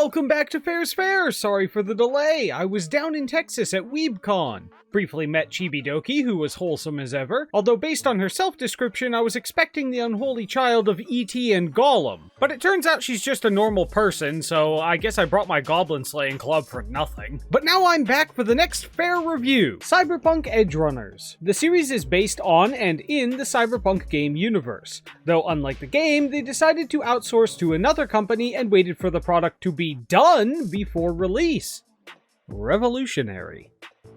Welcome back to Fair's Fair! Sorry for the delay, I was down in Texas at WeebCon. Briefly met Chibidoki, who was wholesome as ever, although based on her self-description I was expecting the unholy child of E.T. and Gollum. But it turns out she's just a normal person, so I guess I brought my goblin slaying club for nothing. But now I'm back for the next fair review, Cyberpunk Edgerunners. The series is based on and in the Cyberpunk game universe, though unlike the game, they decided to outsource to another company and waited for the product to be done before release. Revolutionary.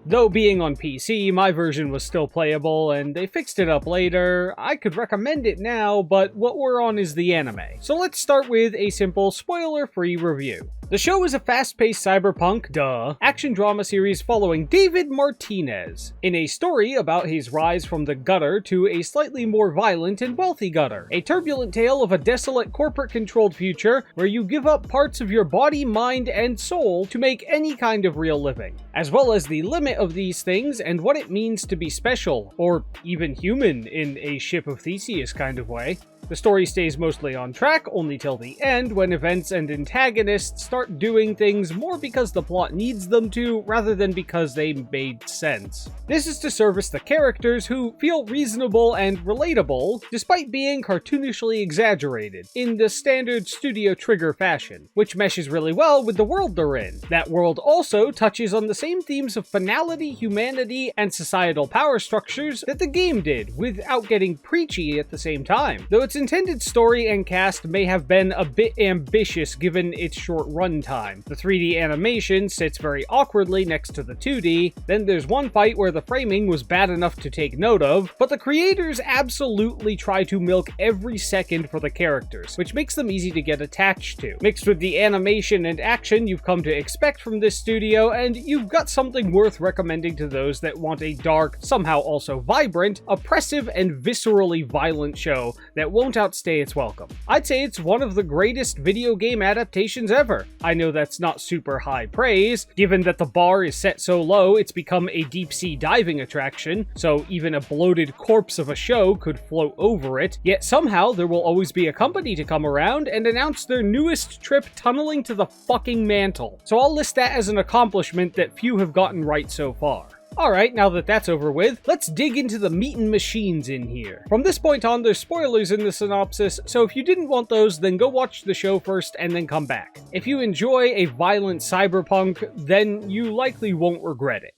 Though being on PC, my version was still playable, and they fixed it up later. I could recommend it now, but what we're on is the anime. So let's start with a simple, spoiler-free review. The show is a fast-paced cyberpunk, action drama series following David Martinez, in a story about his rise from the gutter to a slightly more violent and wealthy gutter. A turbulent tale of a desolate corporate-controlled future where you give up parts of your body, mind, and soul to make any kind of real living, as well as the limit of these things and what it means to be special, or even human in a Ship of Theseus kind of way. The story stays mostly on track, only till the end, when events and antagonists start doing things more because the plot needs them to, rather than because they made sense. This is to service the characters, who feel reasonable and relatable, despite being cartoonishly exaggerated, in the standard Studio Trigger fashion, which meshes really well with the world they're in. That world also touches on the same themes of finality, humanity, and societal power structures that the game did, without getting preachy at the same time, though its intended story and cast may have been a bit ambitious given its short runtime. The 3D animation sits very awkwardly next to the 2D, then there's one fight where the framing was bad enough to take note of, but the creators absolutely try to milk every second for the characters, which makes them easy to get attached to. Mixed with the animation and action you've come to expect from this studio, and you've got something worth recommending to those that want a dark, somehow also vibrant, oppressive, and viscerally violent show that won't outstay its welcome. I'd say it's one of the greatest video game adaptations ever. I know that's not super high praise, given that the bar is set so low it's become a deep-sea diving attraction, so even a bloated corpse of a show could float over it, yet somehow there will always be a company to come around and announce their newest trip tunneling to the fucking mantle. So I'll list that as an accomplishment that few have gotten right so far. Alright, now that that's over with, let's dig into the meat and machines in here. From this point on, there's spoilers in the synopsis, so if you didn't want those, then go watch the show first and then come back. If you enjoy a violent cyberpunk, then you likely won't regret it.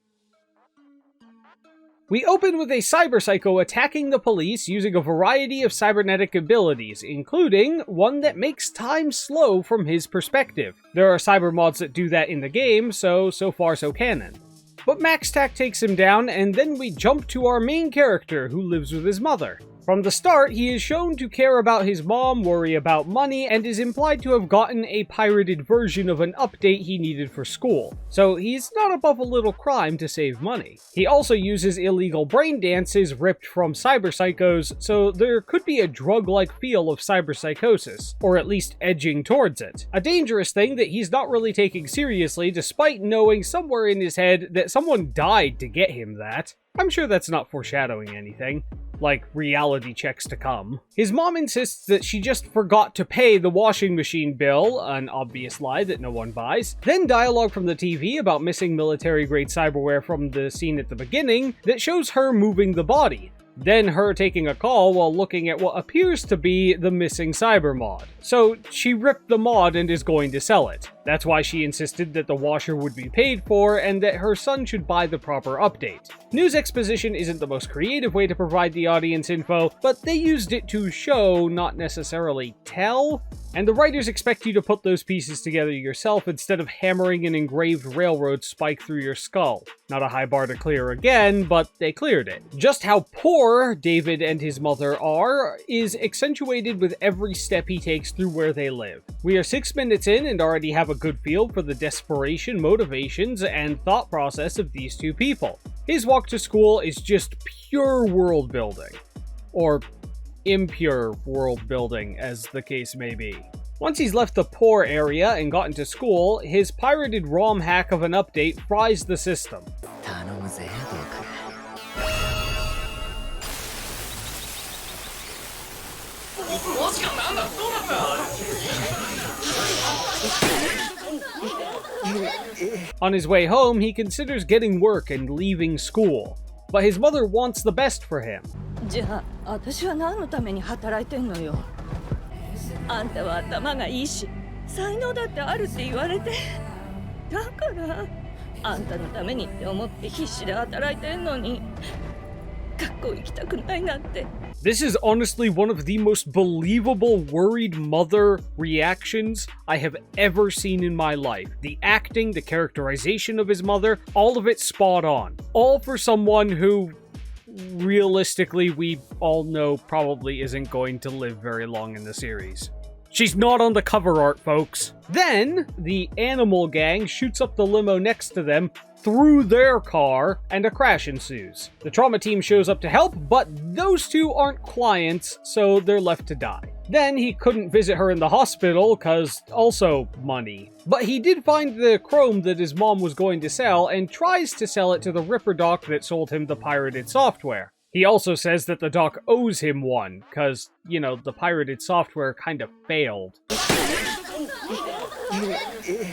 We open with a cyberpsycho attacking the police using a variety of cybernetic abilities, including one that makes time slow from his perspective. There are cyber mods that do that in the game, so far so canon. But MaxTac takes him down, and then we jump to our main character, who lives with his mother. From the start, he is shown to care about his mom, worry about money, and is implied to have gotten a pirated version of an update he needed for school. So he's not above a little crime to save money. He also uses illegal brain dances ripped from cyberpsychos, so there could be a drug-like feel of cyberpsychosis, or at least edging towards it. A dangerous thing that he's not really taking seriously, despite knowing somewhere in his head that someone died to get him that. I'm sure that's not foreshadowing anything, like reality checks to come. His mom insists that she just forgot to pay the washing machine bill, an obvious lie that no one buys. Then dialogue from the TV about missing military-grade cyberware from the scene at the beginning that shows her moving the body. Then her taking a call while looking at what appears to be the missing cyber mod. So she ripped the mod and is going to sell it. That's why she insisted that the washer would be paid for and that her son should buy the proper update. News exposition isn't the most creative way to provide the audience info, but they used it to show, not necessarily tell. And the writers expect you to put those pieces together yourself instead of hammering an engraved railroad spike through your skull. Not a high bar to clear again, but they cleared it. Just how poor David and his mother are is accentuated with every step he takes through where they live. We are 6 minutes in and already have a good feel for the desperation, motivations, and thought process of these two people. His walk to school is just pure world building. Or impure world building, as the case may be. Once he's left the poor area and gotten to school, his pirated ROM hack of an update fries the system. On his way home, he considers getting work and leaving school, but his mother wants the best for him. じゃあ、私は何のために働いてんのよ。あんたは頭がいいし、才能だってあるって言われて。だから、あんたのためにって思って必死で働いてんのに、学校行きたくないなんて。This is honestly one of the most believable worried mother reactions I have ever seen in my life. The acting, the characterization of his mother, all of it spot on. All for someone who, realistically, we all know probably isn't going to live very long in the series. She's not on the cover art, folks. Then, the animal gang shoots up the limo next to them through their car, and a crash ensues. The trauma team shows up to help, but those two aren't clients, so they're left to die. Then he couldn't visit her in the hospital, cause also money. But he did find the chrome that his mom was going to sell, and tries to sell it to the Ripper Doc that sold him the pirated software. He also says that the doc owes him one, cause, you know, the pirated software kind of failed.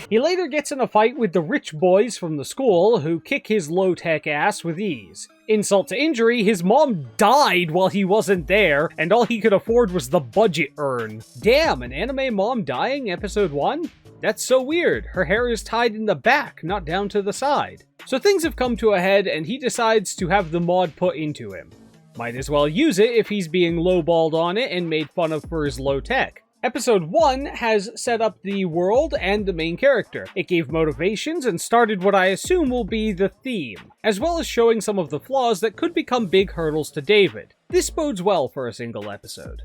He later gets in a fight with the rich boys from the school, who kick his low-tech ass with ease. Insult to injury, his mom died while he wasn't there, and all he could afford was the budget urn. Damn, an anime mom dying, episode 1? That's so weird. Her hair is tied in the back, not down to the side. So things have come to a head, and he decides to have the mod put into him. Might as well use it if he's being lowballed on it and made fun of for his low tech. Episode 1 has set up the world and the main character. It gave motivations and started what I assume will be the theme, as well as showing some of the flaws that could become big hurdles to David. This bodes well for a single episode.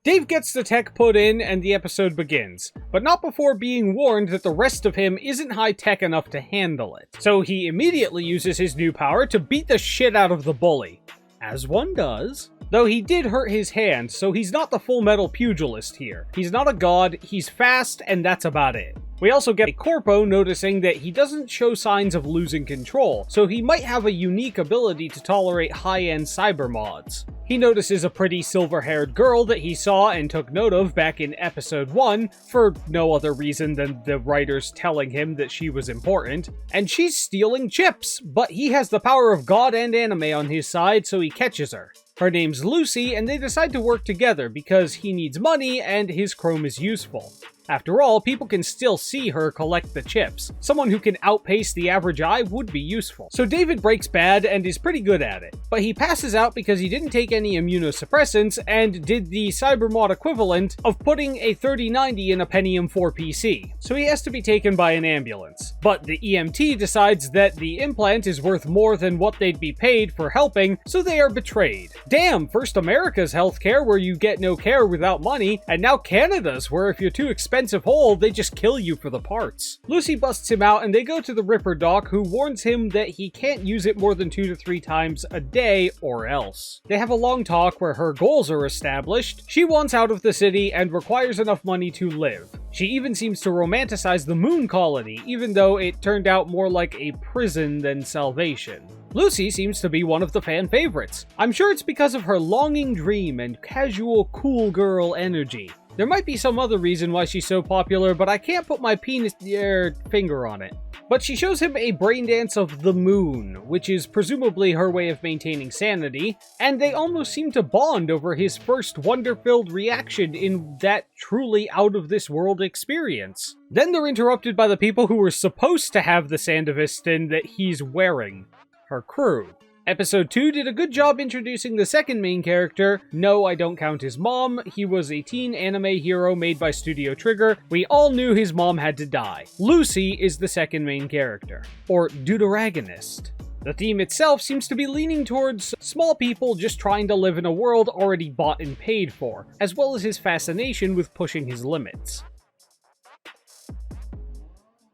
Dave gets the tech put in and the episode begins, but not before being warned that the rest of him isn't high-tech enough to handle it. So he immediately uses his new power to beat the shit out of the bully. As one does. Though he did hurt his hand, so he's not the Full Metal pugilist here. He's not a god, he's fast, and that's about it. We also get a Corpo noticing that he doesn't show signs of losing control, so he might have a unique ability to tolerate high-end cyber mods. He notices a pretty silver-haired girl that he saw and took note of back in episode 1, for no other reason than the writers telling him that she was important, and she's stealing chips, but he has the power of God and anime on his side, so he catches her. Her name's Lucy, and they decide to work together because he needs money and his chrome is useful. After all, people can still see her collect the chips. Someone who can outpace the average eye would be useful. So David breaks bad and is pretty good at it. But he passes out because he didn't take any immunosuppressants and did the cybermod equivalent of putting a 3090 in a Pentium 4 PC. So he has to be taken by an ambulance. But the EMT decides that the implant is worth more than what they'd be paid for helping, so they are betrayed. Damn, first America's healthcare where you get no care without money, and now Canada's where if you're too expensive whole, they just kill you for the parts. Lucy busts him out and they go to the Ripper Doc, who warns him that he can't use it more than 2 to 3 times a day or else. They have a long talk where her goals are established. She wants out of the city and requires enough money to live. She even seems to romanticize the moon colony, even though it turned out more like a prison than salvation. Lucy seems to be one of the fan favorites. I'm sure it's because of her longing dream and casual cool girl energy. There might be some other reason why she's so popular, but I can't put my finger on it. But she shows him a brain dance of the moon, which is presumably her way of maintaining sanity, and they almost seem to bond over his first wonder-filled reaction in that truly out-of-this-world experience. Then they're interrupted by the people who were supposed to have the Sandevistan that he's wearing. Her crew. Episode 2 did a good job introducing the second main character. No, I don't count his mom. He was a teen anime hero made by Studio Trigger. We all knew his mom had to die. Lucy is the second main character, or deuteragonist. The theme itself seems to be leaning towards small people just trying to live in a world already bought and paid for, as well as his fascination with pushing his limits.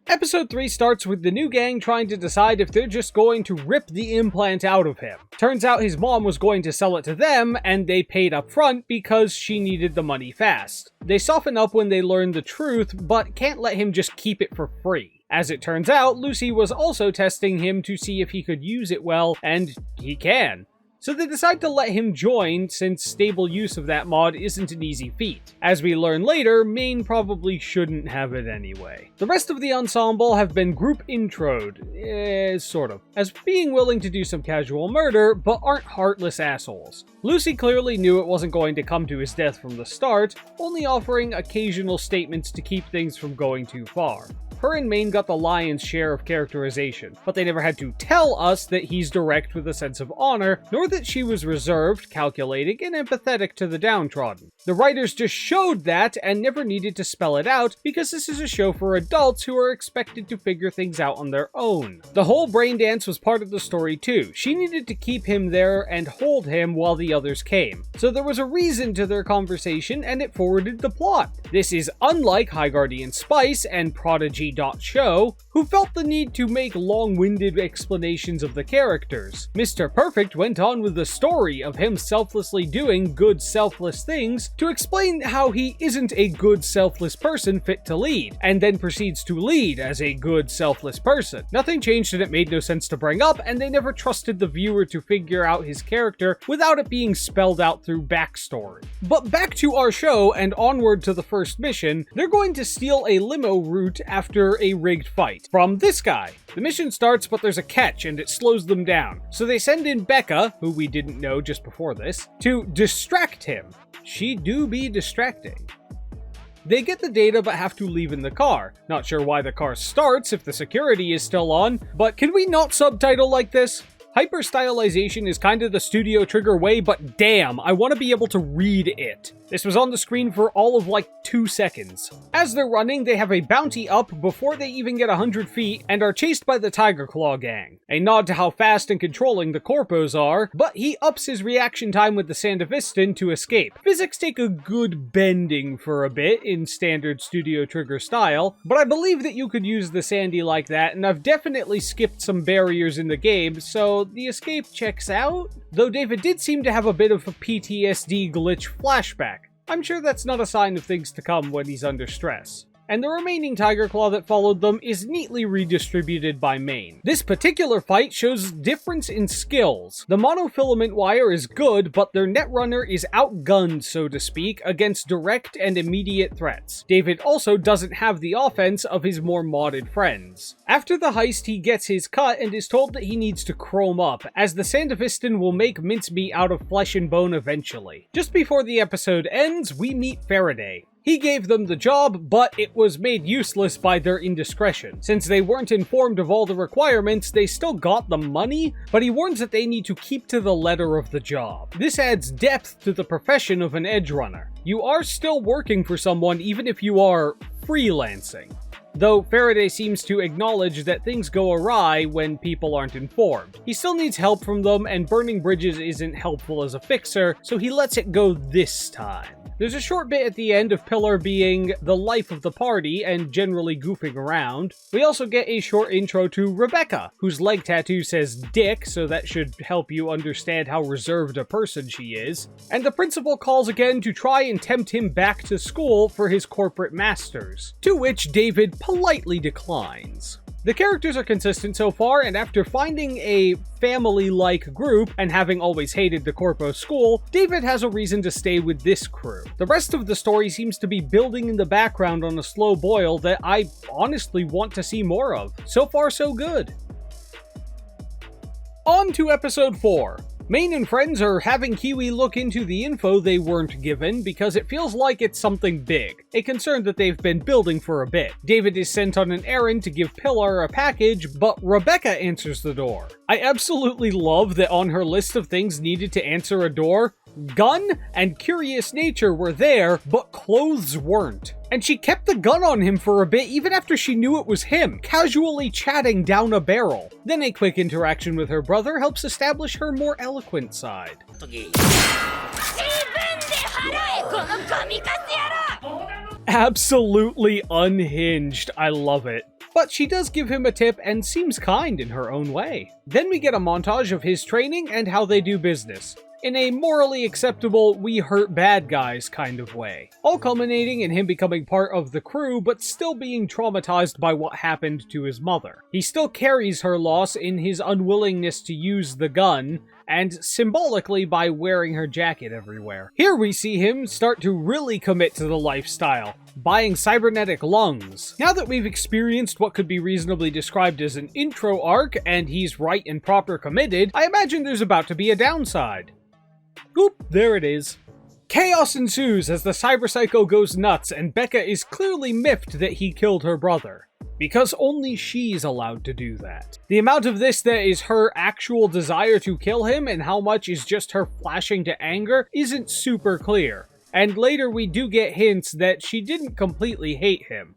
Episode 3 starts with the new gang trying to decide if they're just going to rip the implant out of him. Turns out his mom was going to sell it to them, and they paid up front because she needed the money fast. They soften up when they learn the truth, but can't let him just keep it for free. As it turns out, Lucy was also testing him to see if he could use it well, and he can. so they decide to let him join since stable use of that mod isn't an easy feat. As we learn later, Main probably shouldn't have it anyway. The rest of the ensemble have been group introed, sort of, as being willing to do some casual murder, but aren't heartless assholes. Lucy clearly knew it wasn't going to come to his death from the start, only offering occasional statements to keep things from going too far. Her and Main got the lion's share of characterization, but they never had to tell us that he's direct with a sense of honor, nor that she was reserved, calculating, and empathetic to the downtrodden. The writers just showed that and never needed to spell it out because this is a show for adults who are expected to figure things out on their own. The whole brain dance was part of the story too. She needed to keep him there and hold him while the others came. So there was a reason to their conversation and it forwarded the plot. This is unlike High Guardian Spice and Prodigy.show, who felt the need to make long-winded explanations of the characters. Mr. Perfect went on with the story of him selflessly doing good selfless things to explain how he isn't a good selfless person fit to lead, and then proceeds to lead as a good selfless person. Nothing changed and it made no sense to bring up, and they never trusted the viewer to figure out his character without it being spelled out through backstory. But back to our show and onward to the first mission, they're going to steal a limo route after a rigged fight from this guy. The mission starts, but there's a catch and it slows them down. So they send in Becca, who we didn't know just before this, to distract him. She do be distracting. They get the data but have to leave in the car. Not sure why the car starts if the security is still on, but can we not subtitle like this? Hyper-stylization is kinda the Studio Trigger way, but damn, I want to be able to read it. This was on the screen for all of like 2 seconds. As they're running, they have a bounty up before they even get 100 feet and are chased by the Tiger Claw gang. A nod to how fast and controlling the Corpos are, but he ups his reaction time with the Sandevistan to escape. Physics take a good bending for a bit in standard Studio Trigger style, but I believe that you could use the Sandy like that, and I've definitely skipped some barriers in the game, so the escape checks out. Though David did seem to have a bit of a PTSD glitch flashback. I'm sure that's not a sign of things to come when he's under stress. And the remaining Tiger Claw that followed them is neatly redistributed by Main. This particular fight shows difference in skills. The monofilament wire is good, but their Netrunner is outgunned, so to speak, against direct and immediate threats. David also doesn't have the offense of his more modded friends. After the heist, he gets his cut and is told that he needs to chrome up, as the Sandevistan will make mincemeat out of flesh and bone eventually. Just before the episode ends, we meet Faraday. He gave them the job, but it was made useless by their indiscretion. Since they weren't informed of all the requirements, they still got the money, but he warns that they need to keep to the letter of the job. This adds depth to the profession of an edgerunner. You are still working for someone even if you are freelancing. Though Faraday seems to acknowledge that things go awry when people aren't informed. He still needs help from them, and burning bridges isn't helpful as a fixer, so he lets it go this time. There's a short bit at the end of Pillar being the life of the party and generally goofing around. We also get a short intro to Rebecca, whose leg tattoo says Dick, so that should help you understand how reserved a person she is. And the principal calls again to try and tempt him back to school for his corporate masters, to which David politely declines. The characters are consistent so far, and after finding a family-like group and having always hated the Corpo school, David has a reason to stay with this crew. The rest of the story seems to be building in the background on a slow boil that I honestly want to see more of. So far, so good. On to episode 4. Main and friends are having Kiwi look into the info they weren't given because it feels like it's something big, a concern that they've been building for a bit. David is sent on an errand to give Pillar a package, but Rebecca answers the door. I absolutely love that on her list of things needed to answer a door, gun and curious nature were there, but clothes weren't. And she kept the gun on him for a bit even after she knew it was him, casually chatting down a barrel. Then a quick interaction with her brother helps establish her more eloquent side. Absolutely unhinged, I love it. But she does give him a tip and seems kind in her own way. Then we get a montage of his training and how they do business, in a morally acceptable, we hurt bad guys kind of way. All culminating in him becoming part of the crew, but still being traumatized by what happened to his mother. He still carries her loss in his unwillingness to use the gun, and symbolically by wearing her jacket everywhere. Here we see him start to really commit to the lifestyle, buying cybernetic lungs. Now that we've experienced what could be reasonably described as an intro arc, and he's right and proper committed, I imagine there's about to be a downside. Oop, there it is. Chaos ensues as the cyberpsycho goes nuts, and Becca is clearly miffed that he killed her brother, because only she's allowed to do that. The amount of this that is her actual desire to kill him and how much is just her flashing to anger isn't super clear, and later we do get hints that she didn't completely hate him,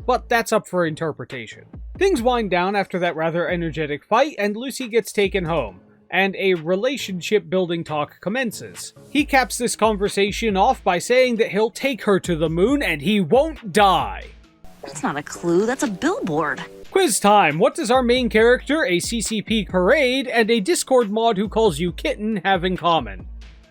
but that's up for interpretation. Things wind down after that rather energetic fight, and Lucy gets taken home, and a relationship-building talk commences. He caps this conversation off by saying that he'll take her to the moon and he won't die. That's not a clue, that's a billboard. Quiz time! What does our main character, a CCP parade, and a Discord mod who calls you kitten have in common?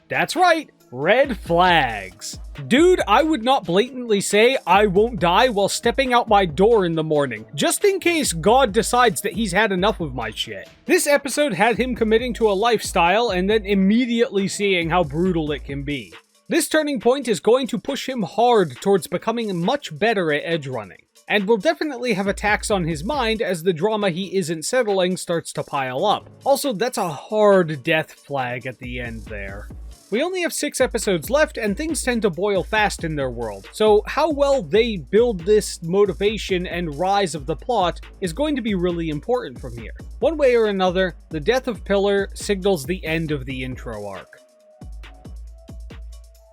That's right, red flags. Dude, I would not blatantly say I won't die while stepping out my door in the morning, just in case God decides that he's had enough of my shit. This episode had him committing to a lifestyle and then immediately seeing how brutal it can be. This turning point is going to push him hard towards becoming much better at edge running, and will definitely have attacks on his mind as the drama he isn't settling starts to pile up. Also, that's a hard death flag at the end there. We only have 6 episodes left, and things tend to boil fast in their world, so how well they build this motivation and rise of the plot is going to be really important from here. One way or another, the death of Pillar signals the end of the intro arc.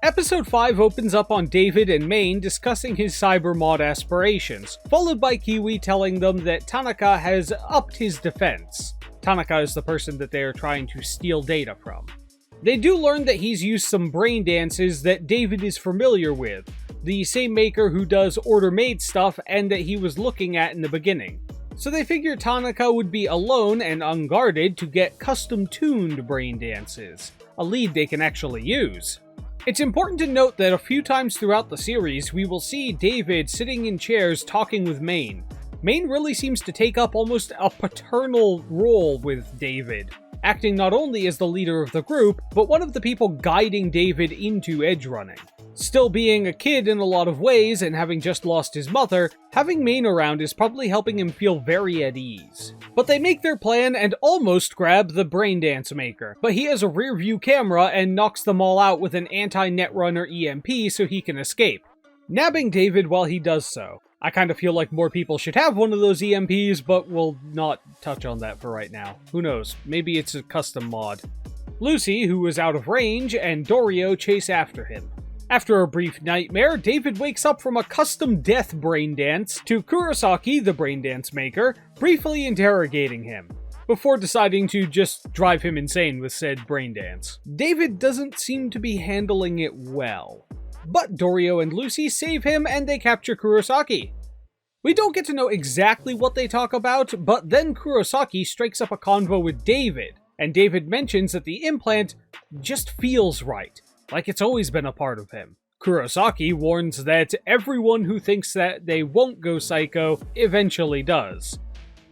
Episode 5 opens up on David and Maine discussing his cyber mod aspirations, followed by Kiwi telling them that Tanaka has upped his defense. Tanaka is the person that they are trying to steal data from. They do learn that he's used some brain dances that David is familiar with, the same maker who does Order Made stuff and that he was looking at in the beginning. So they figure Tanaka would be alone and unguarded to get custom-tuned brain dances, a lead they can actually use. It's important to note that a few times throughout the series, we will see David sitting in chairs talking with Maine. Maine really seems to take up almost a paternal role with David, acting not only as the leader of the group, but one of the people guiding David into edge running. Still being a kid in a lot of ways and having just lost his mother, having Maine around is probably helping him feel very at ease. But they make their plan and almost grab the braindance maker, but he has a rear view camera and knocks them all out with an anti-netrunner EMP so he can escape, nabbing David while he does so. I kind of feel like more people should have one of those EMPs, but we'll not touch on that for right now. Who knows, maybe it's a custom mod. Lucy, who is out of range, and Dorio chase after him. After a brief nightmare, David wakes up from a custom death braindance to Kurosaki, the braindance maker, briefly interrogating him, before deciding to just drive him insane with said braindance. David doesn't seem to be handling it well, but Dorio and Lucy save him and they capture Kurosaki. We don't get to know exactly what they talk about, but then Kurosaki strikes up a convo with David, and David mentions that the implant just feels right, like it's always been a part of him. Kurosaki warns that everyone who thinks that they won't go psycho eventually does.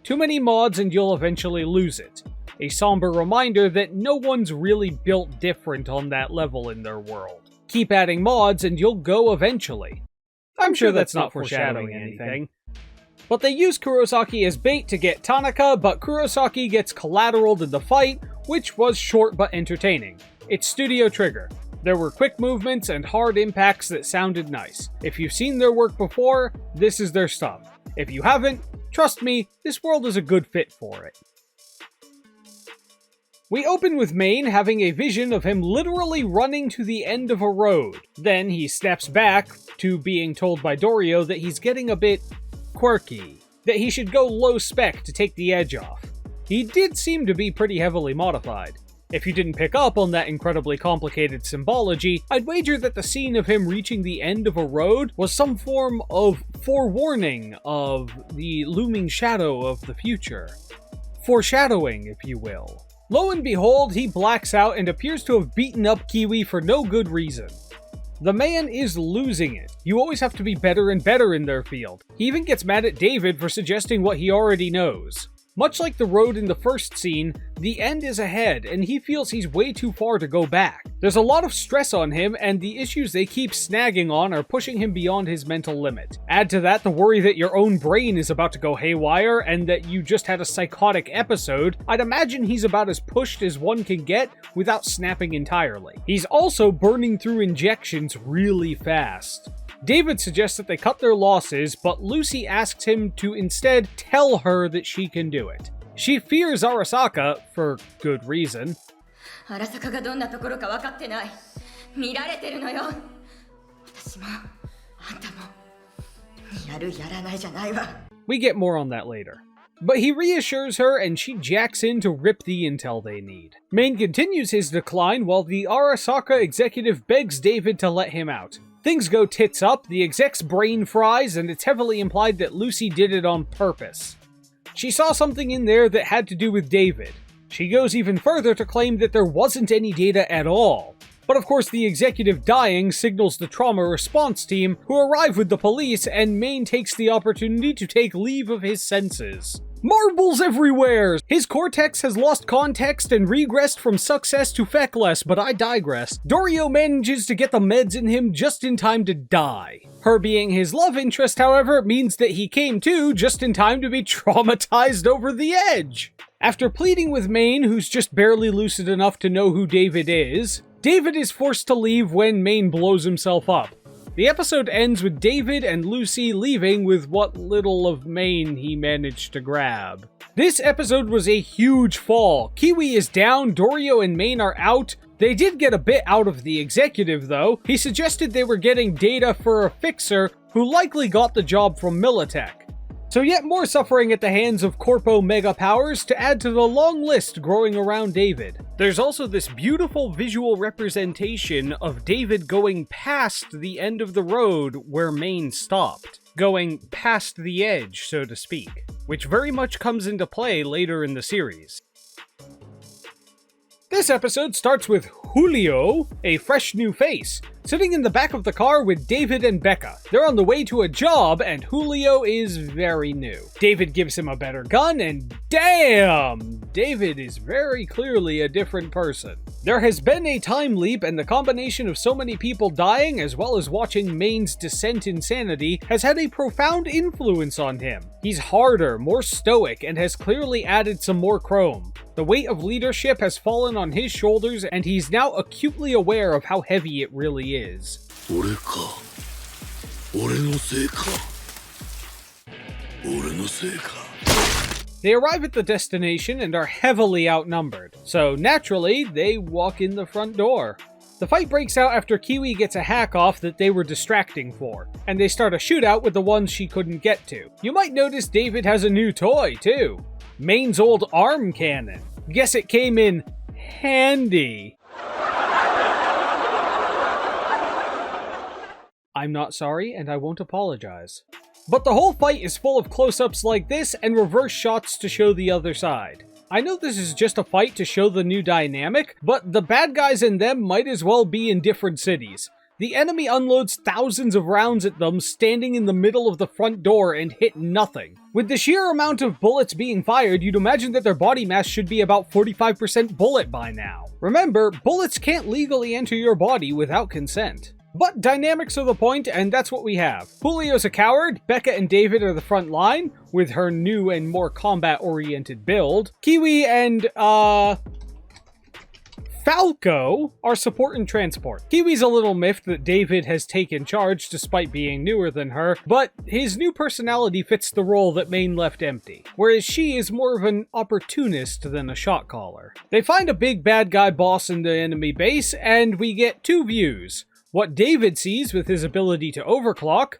Too many mods and you'll eventually lose it. A somber reminder that no one's really built different on that level in their world. Keep adding mods and you'll go eventually. I'm sure that's not foreshadowing anything. But they use Kurosaki as bait to get Tanaka, but Kurosaki gets collateraled in the fight, which was short but entertaining. It's Studio Trigger. There were quick movements and hard impacts that sounded nice. If you've seen their work before, this is their stuff. If you haven't, trust me, this world is a good fit for it. We open with Maine having a vision of him literally running to the end of a road. Then he snaps back to being told by Dorio that he's getting a bit quirky, that he should go low spec to take the edge off. He did seem to be pretty heavily modified. If you didn't pick up on that incredibly complicated symbology, I'd wager that the scene of him reaching the end of a road was some form of forewarning of the looming shadow of the future. Foreshadowing, if you will. Lo and behold, he blacks out and appears to have beaten up Kiwi for no good reason. The man is losing it. You always have to be better and better in their field. He even gets mad at David for suggesting what he already knows. Much like the road in the first scene, the end is ahead and he feels he's way too far to go back. There's a lot of stress on him and the issues they keep snagging on are pushing him beyond his mental limit. Add to that the worry that your own brain is about to go haywire and that you just had a psychotic episode. I'd imagine he's about as pushed as one can get without snapping entirely. He's also burning through injections really fast. David suggests that they cut their losses, but Lucy asks him to instead tell her that she can do it. She fears Arasaka, for good reason. 荒坂がどんなところか分かってない。見られてるのよ。私もあんたもやるやらないじゃないわ。 We get more on that later. But he reassures her and she jacks in to rip the intel they need. Main continues his decline while the Arasaka executive begs David to let him out. Things go tits up, the exec's brain fries, and it's heavily implied that Lucy did it on purpose. She saw something in there that had to do with David. She goes even further to claim that there wasn't any data at all. But of course the executive dying signals the trauma response team, who arrive with the police, and Main takes the opportunity to take leave of his senses. Marbles everywhere! His cortex has lost context and regressed from success to feckless, but I digress. Dorio manages to get the meds in him just in time to die. Her being his love interest, however, means that he came to just in time to be traumatized over the edge. After pleading with Main, who's just barely lucid enough to know who David is forced to leave when Main blows himself up. The episode ends with David and Lucy leaving with what little of Main he managed to grab. This episode was a huge fall. Kiwi is down, Dorio and Main are out. They did get a bit out of the executive though. He suggested they were getting data for a fixer who likely got the job from Militech. So yet more suffering at the hands of Corpo Mega Powers to add to the long list growing around David. There's also this beautiful visual representation of David going past the end of the road where Main stopped. Going past the edge, so to speak, which very much comes into play later in the series. This episode starts with Julio, a fresh new face, sitting in the back of the car with David and Becca. They're on the way to a job, and Julio is very new. David gives him a better gun, and damn! David is very clearly a different person. There has been a time leap, and the combination of so many people dying, as well as watching Main's descent in sanity, has had a profound influence on him. He's harder, more stoic, and has clearly added some more chrome. The weight of leadership has fallen on his shoulders, and he's now acutely aware of how heavy it really is. They arrive at the destination and are heavily outnumbered, so naturally, they walk in the front door. The fight breaks out after Kiwi gets a hack off that they were distracting for, and they start a shootout with the ones she couldn't get to. You might notice David has a new toy, too. Main's old arm cannon. Guess it came in handy. I'm not sorry, and I won't apologize. But the whole fight is full of close-ups like this and reverse shots to show the other side. I know this is just a fight to show the new dynamic, but the bad guys and them might as well be in different cities. The enemy unloads thousands of rounds at them standing in the middle of the front door and hit nothing. With the sheer amount of bullets being fired, you'd imagine that their body mass should be about 45% bullet by now. Remember, bullets can't legally enter your body without consent. But dynamics are the point, and that's what we have. Julio's a coward, Becca and David are the front line, with her new and more combat-oriented build. Kiwi and, Falco are support and transport. Kiwi's a little miffed that David has taken charge despite being newer than her, but his new personality fits the role that Main left empty, whereas she is more of an opportunist than a shot caller. They find a big bad guy boss in the enemy base, and we get two views. What David sees with his ability to overclock,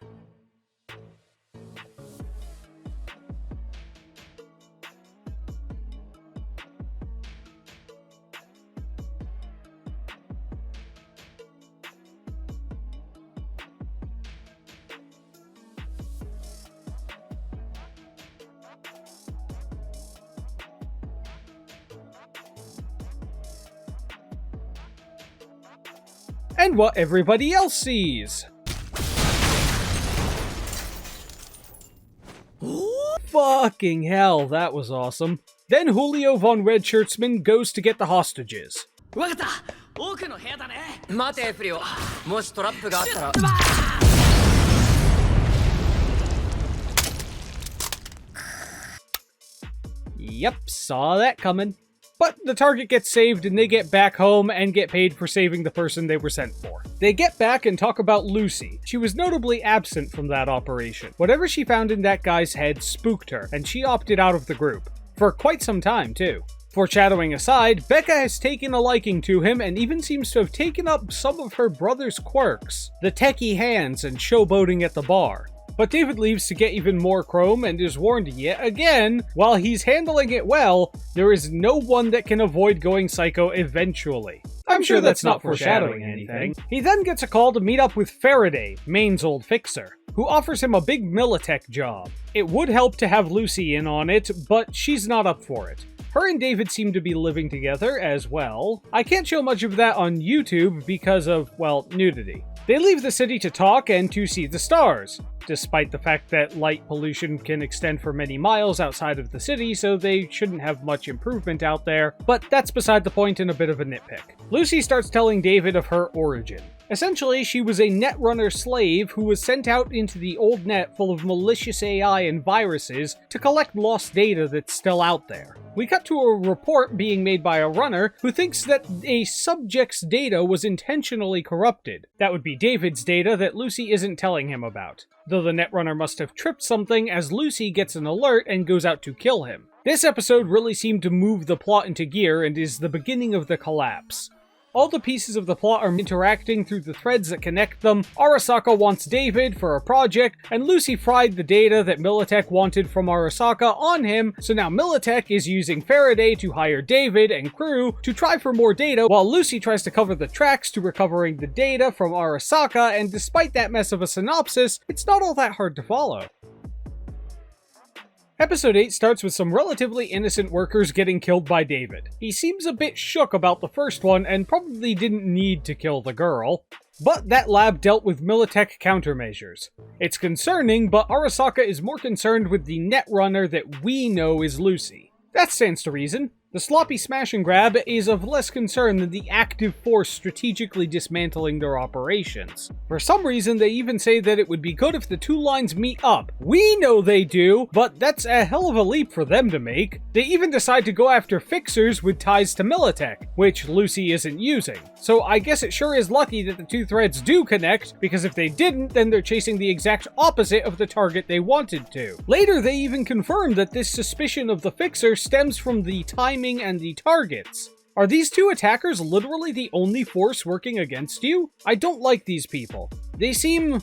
and what everybody else sees. Fucking hell, that was awesome. Then Julio von Redshirtsman goes to get the hostages. わかった。奥の部屋だね。待て、フリオ。もしトラップがあったら。Yep, saw that coming. But the target gets saved and they get back home and get paid for saving the person they were sent for. They get back and talk about Lucy. She was notably absent from that operation. Whatever she found in that guy's head spooked her, and she opted out of the group. For quite some time, too. Foreshadowing aside, Becca has taken a liking to him and even seems to have taken up some of her brother's quirks. The techie hands and showboating at the bar. But David leaves to get even more chrome and is warned yet again, while he's handling it well, there is no one that can avoid going psycho eventually. I'm sure that's not foreshadowing anything. He then gets a call to meet up with Faraday, Maine's old fixer, who offers him a big Militech job. It would help to have Lucy in on it, but she's not up for it. Her and David seem to be living together as well. I can't show much of that on YouTube because of, well, nudity. They leave the city to talk and to see the stars, despite the fact that light pollution can extend for many miles outside of the city, so they shouldn't have much improvement out there, but that's beside the point and a bit of a nitpick. Lucy starts telling David of her origin. Essentially, she was a Netrunner slave who was sent out into the old net full of malicious AI and viruses to collect lost data that's still out there. We cut to a report being made by a runner who thinks that a subject's data was intentionally corrupted. That would be David's data that Lucy isn't telling him about. Though the Netrunner must have tripped something as Lucy gets an alert and goes out to kill him. This episode really seemed to move the plot into gear and is the beginning of the collapse. All the pieces of the plot are interacting through the threads that connect them. Arasaka wants David for a project, and Lucy fried the data that Militech wanted from Arasaka on him, so now Militech is using Faraday to hire David and crew to try for more data, while Lucy tries to cover the tracks to recovering the data from Arasaka, and despite that mess of a synopsis, it's not all that hard to follow. Episode 8 starts with some relatively innocent workers getting killed by David. He seems a bit shook about the first one and probably didn't need to kill the girl. But that lab dealt with Militech countermeasures. It's concerning, but Arasaka is more concerned with the Netrunner that we know is Lucy. That stands to reason. The sloppy smash and grab is of less concern than the active force strategically dismantling their operations. For some reason, they even say that it would be good if the two lines meet up. We know they do, but that's a hell of a leap for them to make. They even decide to go after fixers with ties to Militech, which Lucy isn't using. So I guess it sure is lucky that the two threads do connect, because if they didn't, then they're chasing the exact opposite of the target they wanted to. Later, they even confirmed that this suspicion of the fixer stems from the timing and the targets. Are these two attackers literally the only force working against you? I don't like these people. They seem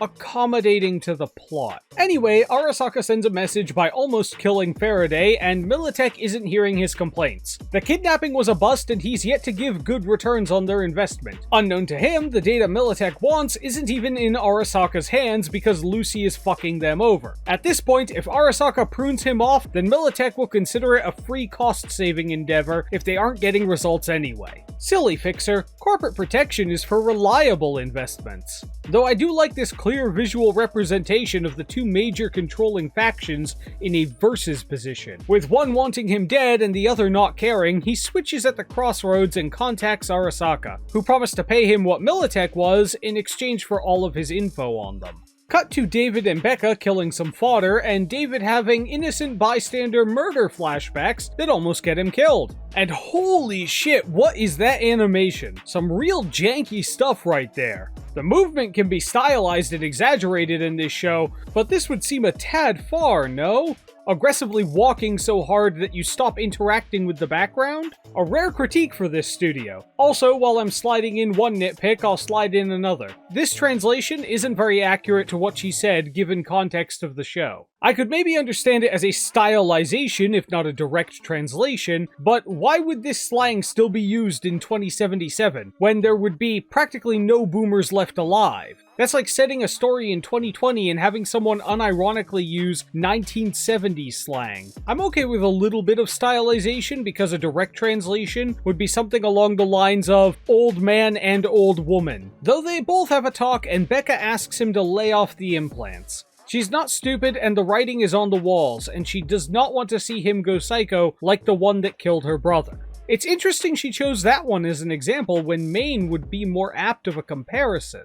accommodating to the plot. Anyway, Arasaka sends a message by almost killing Faraday, and Militech isn't hearing his complaints. The kidnapping was a bust, and he's yet to give good returns on their investment. Unknown to him, the data Militech wants isn't even in Arasaka's hands because Lucy is fucking them over. At this point, if Arasaka prunes him off, then Militech will consider it a free cost-saving endeavor if they aren't getting results anyway. Silly fixer, corporate protection is for reliable investments. Though I do like this clear visual representation of the two major controlling factions in a versus position. With one wanting him dead and the other not caring, he switches at the crossroads and contacts Arasaka, who promised to pay him what Militech was in exchange for all of his info on them. Cut to David and Becca killing some fodder, and David having innocent bystander murder flashbacks that almost get him killed. And holy shit, what is that animation? Some real janky stuff right there. The movement can be stylized and exaggerated in this show, but this would seem a tad far, no? Aggressively walking so hard that you stop interacting with the background? A rare critique for this studio. Also, while I'm sliding in one nitpick, I'll slide in another. This translation isn't very accurate to what she said given context of the show. I could maybe understand it as a stylization, if not a direct translation, but why would this slang still be used in 2077, when there would be practically no boomers left alive? That's like setting a story in 2020 and having someone unironically use 1970s slang. I'm okay with a little bit of stylization because a direct translation would be something along the lines of old man and old woman. Though they both have a talk and Becca asks him to lay off the implants. She's not stupid, and the writing is on the walls, and she does not want to see him go psycho like the one that killed her brother. It's interesting she chose that one as an example when Maine would be more apt of a comparison.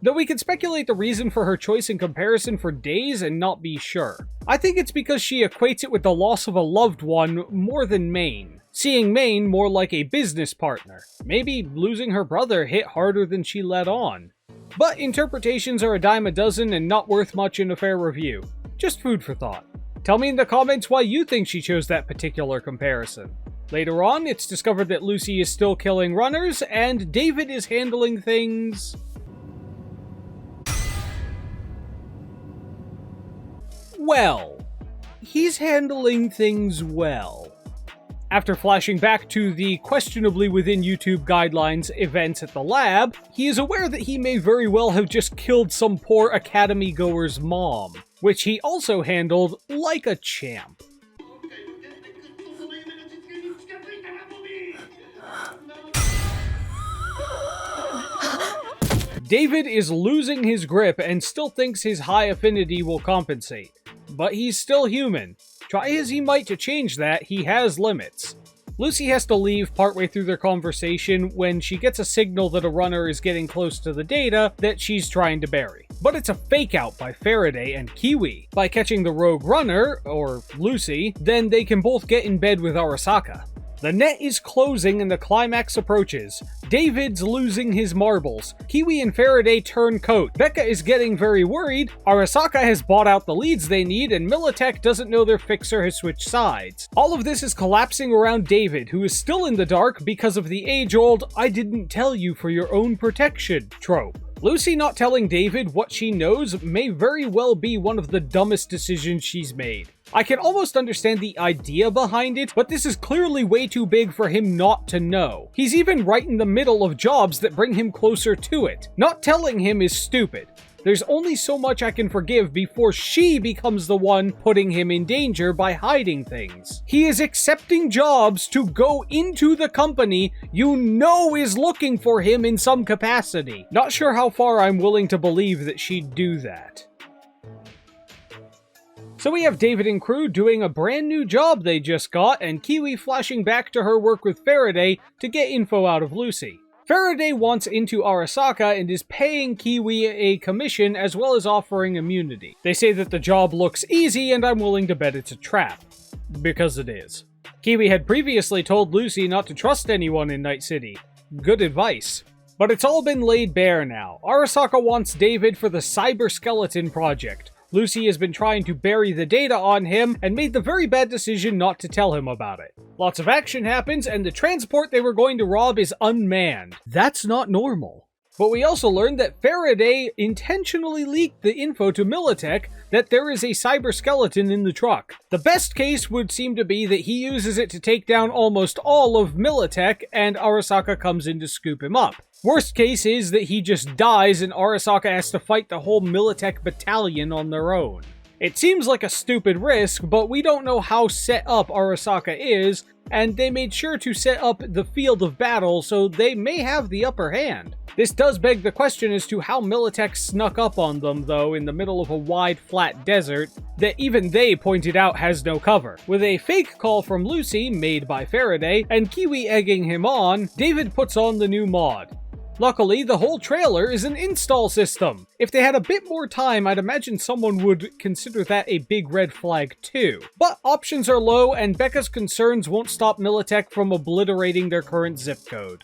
Though we can speculate the reason for her choice in comparison for days and not be sure. I think it's because she equates it with the loss of a loved one more than Maine, seeing Maine more like a business partner. Maybe losing her brother hit harder than she let on. But interpretations are a dime a dozen and not worth much in a fair review. Just food for thought. Tell me in the comments why you think she chose that particular comparison. Later on, it's discovered that Lucy is still killing runners, and David is handling things... well. He's handling things well. After flashing back to the questionably within YouTube guidelines events at the lab, he is aware that he may very well have just killed some poor Academy goer's mom, which he also handled like a champ. David is losing his grip and still thinks his high affinity will compensate. But he's still human. Try as he might to change that, he has limits. Lucy has to leave partway through their conversation when she gets a signal that a runner is getting close to the data that she's trying to bury. But it's a fake out by Faraday and Kiwi. By catching the rogue runner, or Lucy, then they can both get in bed with Arasaka. The net is closing and the climax approaches. David's losing his marbles. Kiwi and Faraday turn coat. Becca is getting very worried. Arasaka has bought out the leads they need, and Militech doesn't know their fixer has switched sides. All of this is collapsing around David, who is still in the dark because of the age-old "I didn't tell you for your own protection" trope. Lucy not telling David what she knows may very well be one of the dumbest decisions she's made. I can almost understand the idea behind it, but this is clearly way too big for him not to know. He's even right in the middle of jobs that bring him closer to it. Not telling him is stupid. There's only so much I can forgive before she becomes the one putting him in danger by hiding things. He is accepting jobs to go into the company you know is looking for him in some capacity. Not sure how far I'm willing to believe that she'd do that. So we have David and crew doing a brand new job they just got, and Kiwi flashing back to her work with Faraday to get info out of Lucy. Faraday wants into Arasaka and is paying Kiwi a commission as well as offering immunity. They say that the job looks easy and I'm willing to bet it's a trap. Because it is. Kiwi had previously told Lucy not to trust anyone in Night City. Good advice. But it's all been laid bare now. Arasaka wants David for the Cyberskeleton project. Lucy has been trying to bury the data on him and made the very bad decision not to tell him about it. Lots of action happens and the transport they were going to rob is unmanned. That's not normal. But we also learned that Faraday intentionally leaked the info to Militech that there is a cyberskeleton in the truck. The best case would seem to be that he uses it to take down almost all of Militech and Arasaka comes in to scoop him up. Worst case is that he just dies and Arasaka has to fight the whole Militech battalion on their own. It seems like a stupid risk, but we don't know how set up Arasaka is, and they made sure to set up the field of battle, so they may have the upper hand. This does beg the question as to how Militech snuck up on them, though, in the middle of a wide, flat desert that even they pointed out has no cover. With a fake call from Lucy, made by Faraday, and Kiwi egging him on, David puts on the new mod. Luckily, the whole trailer is an install system. If they had a bit more time, I'd imagine someone would consider that a big red flag too. But options are low, and Becca's concerns won't stop Militech from obliterating their current zip code.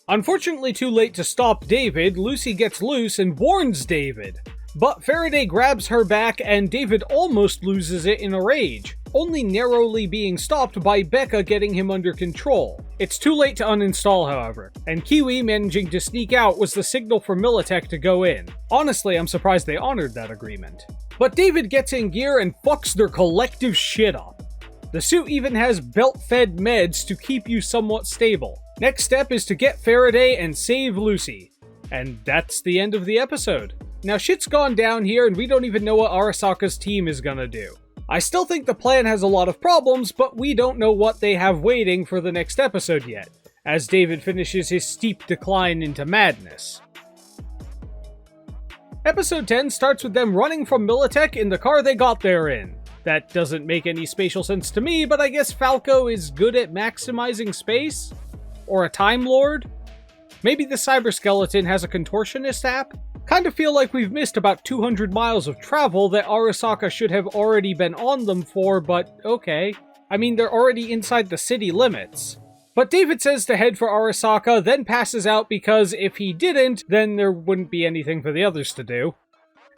Unfortunately too late to stop David, Lucy gets loose and warns David. But Faraday grabs her back and David almost loses it in a rage, only narrowly being stopped by Becca getting him under control. It's too late to uninstall, however, and Kiwi managing to sneak out was the signal for Militech to go in. Honestly, I'm surprised they honored that agreement. But David gets in gear and fucks their collective shit up. The suit even has belt-fed meds to keep you somewhat stable. Next step is to get Faraday and save Lucy. And that's the end of the episode. Now shit's gone down here and we don't even know what Arasaka's team is gonna do. I still think the plan has a lot of problems, but we don't know what they have waiting for the next episode yet, as David finishes his steep decline into madness. Episode 10 starts with them running from Militech in the car they got there in. That doesn't make any spatial sense to me, but I guess Falco is good at maximizing space? Or a Time Lord? Maybe the Cyber Skeleton has a contortionist app? Kinda feel like we've missed about 200 miles of travel that Arasaka should have already been on them for, but okay. I mean, they're already inside the city limits. But David says to head for Arasaka, then passes out because if he didn't, then there wouldn't be anything for the others to do.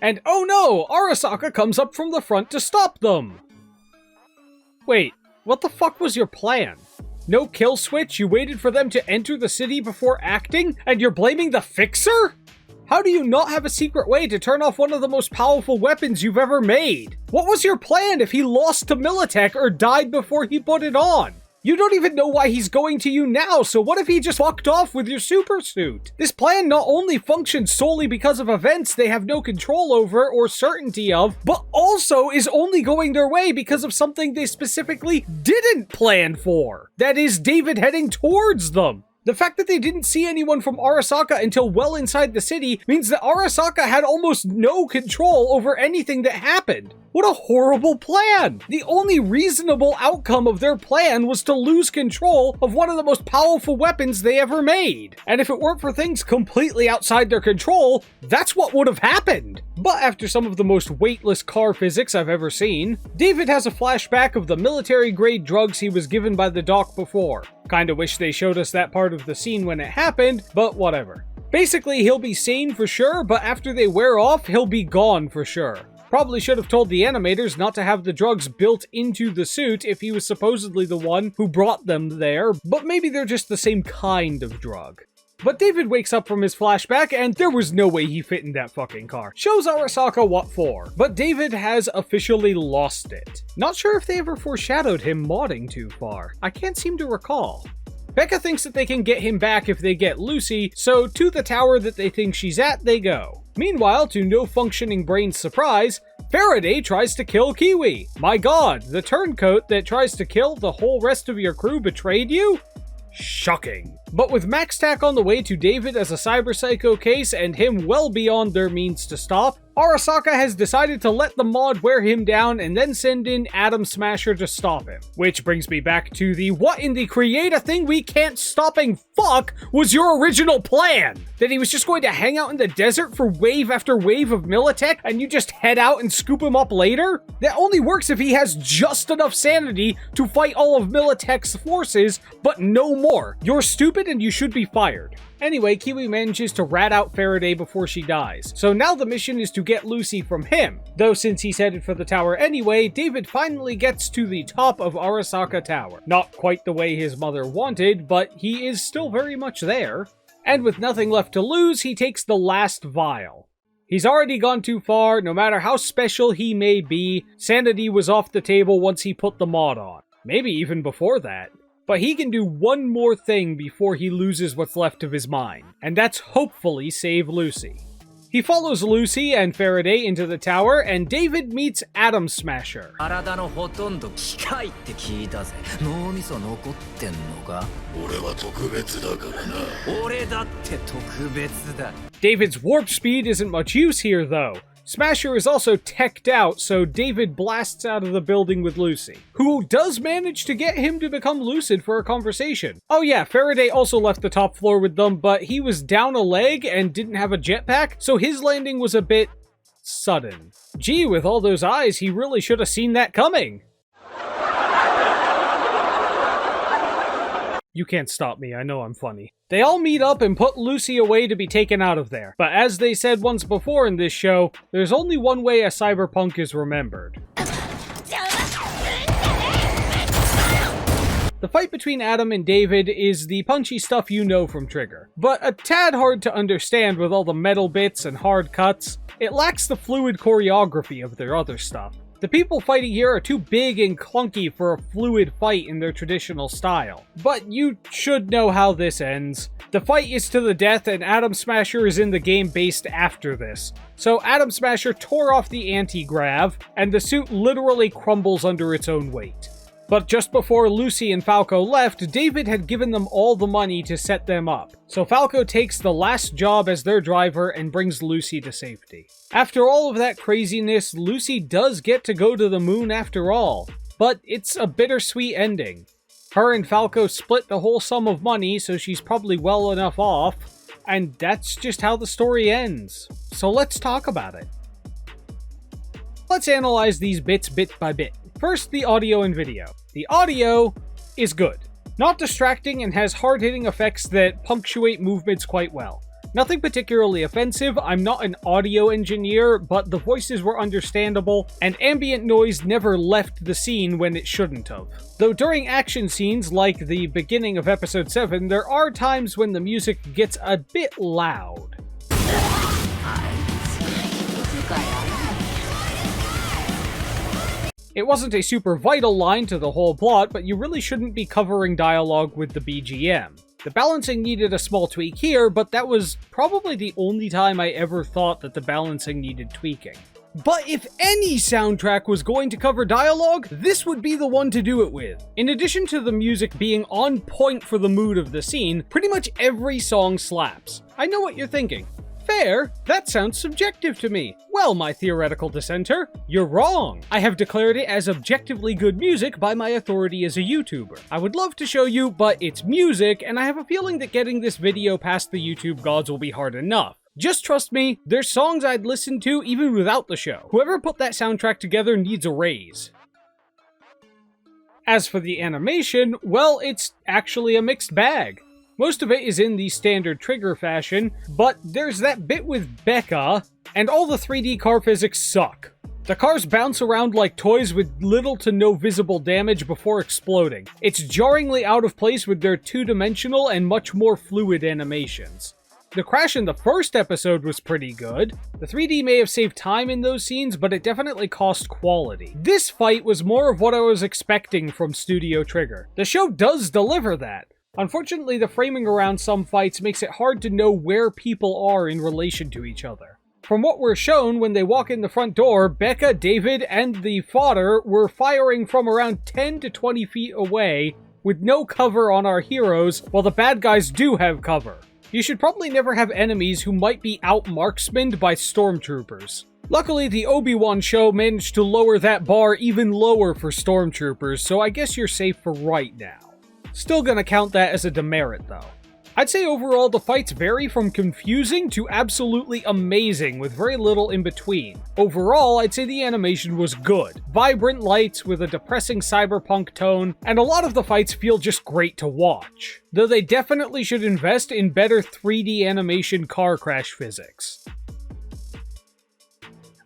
And oh no! Arasaka comes up from the front to stop them! Wait, what the fuck was your plan? No kill switch, you waited for them to enter the city before acting, and you're blaming the Fixer? How do you not have a secret way to turn off one of the most powerful weapons you've ever made? What was your plan if he lost to Militech or died before he put it on? You don't even know why he's going to you now, so what if he just fucked off with your super suit? This plan not only functions solely because of events they have no control over or certainty of, but also is only going their way because of something they specifically didn't plan for. That is, David heading towards them. The fact that they didn't see anyone from Arasaka until well inside the city means that Arasaka had almost no control over anything that happened. What a horrible plan! The only reasonable outcome of their plan was to lose control of one of the most powerful weapons they ever made. And if it weren't for things completely outside their control, that's what would have happened. But after some of the most weightless car physics I've ever seen, David has a flashback of the military-grade drugs he was given by the doc before. Kinda wish they showed us that part of the scene when it happened, but whatever. Basically, he'll be sane for sure, but after they wear off, he'll be gone for sure. Probably should have told the animators not to have the drugs built into the suit if he was supposedly the one who brought them there, but maybe they're just the same kind of drug. But David wakes up from his flashback and there was no way he fit in that fucking car. Shows Arasaka what for, but David has officially lost it. Not sure if they ever foreshadowed him modding too far. I can't seem to recall. Becca thinks that they can get him back if they get Lucy, so to the tower that they think she's at, they go. Meanwhile, to no functioning brain's surprise, Faraday tries to kill Kiwi. My god, the turncoat that tries to kill the whole rest of your crew betrayed you? Shocking. But with Max Tack on the way to David as a cyber psycho case and him well beyond their means to stop, Arasaka has decided to let the mod wear him down and then send in Atom Smasher to stop him. Which brings me back to the what in the create a thing we can't stopping fuck was your original plan? That he was just going to hang out in the desert for wave after wave of Militech and you just head out and scoop him up later? That only works if he has just enough sanity to fight all of Militech's forces, but no more. You're stupid and you should be fired. Anyway, Kiwi manages to rat out Faraday before she dies. So now the mission is to get Lucy from him. Though since he's headed for the tower anyway, David finally gets to the top of Arasaka Tower. Not quite the way his mother wanted, but he is still very much there. And with nothing left to lose, he takes the last vial. He's already gone too far, no matter how special he may be. Sanity was off the table once he put the mod on. Maybe even before that. But he can do one more thing before he loses what's left of his mind, and that's hopefully save Lucy. He follows Lucy and Faraday into the tower, and David meets Atom Smasher. David's warp speed isn't much use here though. Smasher is also teched out, so David blasts out of the building with Lucy, who does manage to get him to become lucid for a conversation. Oh yeah, Faraday also left the top floor with them, but he was down a leg and didn't have a jetpack, so his landing was a bit sudden. Gee, with all those eyes, he really should have seen that coming. You can't stop me, I know I'm funny. They all meet up and put Lucy away to be taken out of there. But as they said once before in this show, there's only one way a cyberpunk is remembered. The fight between Adam and David is the punchy stuff you know from Trigger, but a tad hard to understand with all the metal bits and hard cuts. It lacks the fluid choreography of their other stuff. The people fighting here are too big and clunky for a fluid fight in their traditional style. But you should know how this ends. The fight is to the death and Atom Smasher is in the game based after this. So Atom Smasher tore off the anti-grav, and the suit literally crumbles under its own weight. But just before Lucy and Falco left, David had given them all the money to set them up. So Falco takes the last job as their driver and brings Lucy to safety. After all of that craziness, Lucy does get to go to the moon after all. But it's a bittersweet ending. Her and Falco split the whole sum of money, so she's probably well enough off. And that's just how the story ends. So let's talk about it. Let's analyze these bits bit by bit. First, the audio and video. The audio is good. Not distracting and has hard-hitting effects that punctuate movements quite well. Nothing particularly offensive, I'm not an audio engineer, but the voices were understandable, and ambient noise never left the scene when it shouldn't have. Though during action scenes, like the beginning of episode 7, there are times when the music gets a bit loud. It wasn't a super vital line to the whole plot, but you really shouldn't be covering dialogue with the BGM. The balancing needed a small tweak here, but that was probably the only time I ever thought that the balancing needed tweaking. But if any soundtrack was going to cover dialogue, this would be the one to do it with. In addition to the music being on point for the mood of the scene, pretty much every song slaps. I know what you're thinking. Fair? That sounds subjective to me. Well, my theoretical dissenter, you're wrong. I have declared it as objectively good music by my authority as a YouTuber. I would love to show you, but it's music, and I have a feeling that getting this video past the YouTube gods will be hard enough. Just trust me, there's songs I'd listen to even without the show. Whoever put that soundtrack together needs a raise. As for the animation, well, it's actually a mixed bag. Most of it is in the standard Trigger fashion, but there's that bit with Becca, and all the 3D car physics suck. The cars bounce around like toys with little to no visible damage before exploding. It's jarringly out of place with their two-dimensional and much more fluid animations. The crash in the first episode was pretty good. The 3D may have saved time in those scenes, but it definitely cost quality. This fight was more of what I was expecting from Studio Trigger. The show does deliver that. Unfortunately, the framing around some fights makes it hard to know where people are in relation to each other. From what we're shown, when they walk in the front door, Becca, David, and the fodder were firing from around 10 to 20 feet away, with no cover on our heroes, while the bad guys do have cover. You should probably never have enemies who might be out-marksmaned by stormtroopers. Luckily, the Obi-Wan show managed to lower that bar even lower for stormtroopers, so I guess you're safe for right now. Still gonna count that as a demerit, though. I'd say overall the fights vary from confusing to absolutely amazing, with very little in between. Overall, I'd say the animation was good. Vibrant lights with a depressing cyberpunk tone, and a lot of the fights feel just great to watch. Though they definitely should invest in better 3D animation car crash physics.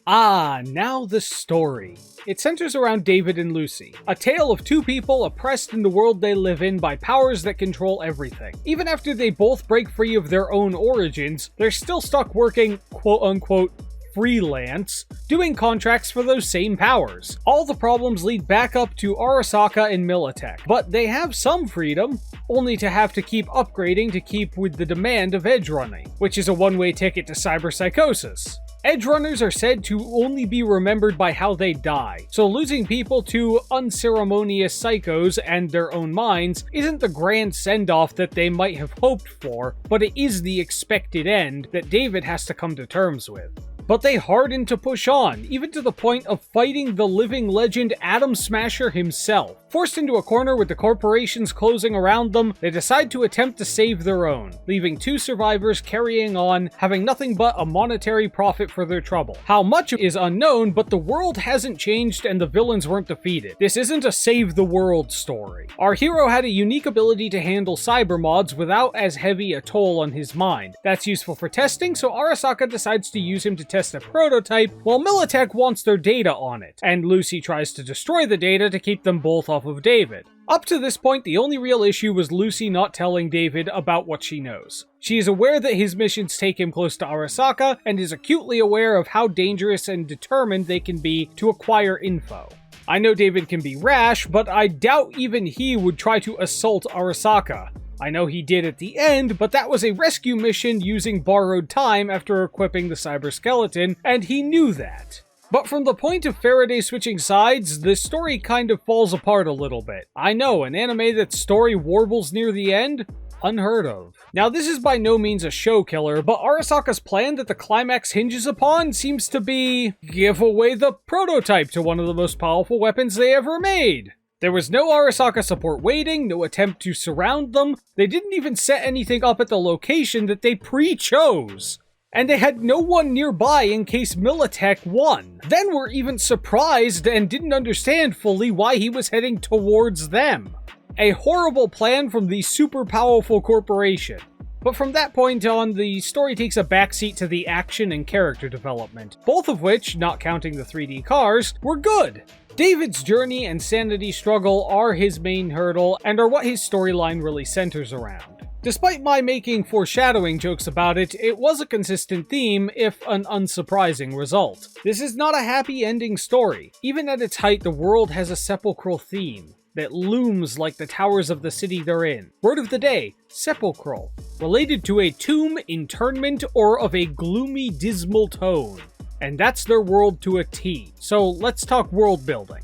Now the story. It centers around David and Lucy, a tale of two people oppressed in the world they live in by powers that control everything. Even after they both break free of their own origins, they're still stuck working, quote-unquote, freelance, doing contracts for those same powers. All the problems lead back up to Arasaka and Militech, but they have some freedom, only to have to keep upgrading to keep with the demand of edgerunning, which is a one-way ticket to cyberpsychosis. Edgerunners are said to only be remembered by how they die, so losing people to unceremonious psychos and their own minds isn't the grand send-off that they might have hoped for, but it is the expected end that David has to come to terms with. But they harden to push on, even to the point of fighting the living legend Atom Smasher himself. Forced into a corner with the corporations closing around them, they decide to attempt to save their own, leaving two survivors carrying on, having nothing but a monetary profit for their trouble. How much is unknown, but the world hasn't changed and the villains weren't defeated. This isn't a save the world story. Our hero had a unique ability to handle cyber mods without as heavy a toll on his mind. That's useful for testing, so Arasaka decides to use him to test a prototype, while Militech wants their data on it, and Lucy tries to destroy the data to keep them both off of David. Up to this point, the only real issue was Lucy not telling David about what she knows. She is aware that his missions take him close to Arasaka, and is acutely aware of how dangerous and determined they can be to acquire info. I know David can be rash, but I doubt even he would try to assault Arasaka. I know he did at the end, but that was a rescue mission using borrowed time after equipping the cyber skeleton, and he knew that. But from the point of Faraday switching sides, the story kind of falls apart a little bit. I know, an anime that's story warbles near the end? Unheard of. Now, this is by no means a show killer, but Arasaka's plan that the climax hinges upon seems to be give away the prototype to one of the most powerful weapons they ever made. There was no Arasaka support waiting, no attempt to surround them, they didn't even set anything up at the location that they pre-chose. And they had no one nearby in case Militech won. Then were even surprised and didn't understand fully why he was heading towards them. A horrible plan from the super powerful corporation. But from that point on, the story takes a backseat to the action and character development, both of which, not counting the 3D cars, were good. David's journey and sanity struggle are his main hurdle and are what his storyline really centers around. Despite my making foreshadowing jokes about it, it was a consistent theme, if an unsurprising result. This is not a happy ending story. Even at its height, the world has a sepulchral theme that looms like the towers of the city they're in. Word of the day, sepulchral, related to a tomb, internment, or of a gloomy, dismal tone. And that's their world to a T. So let's talk world building.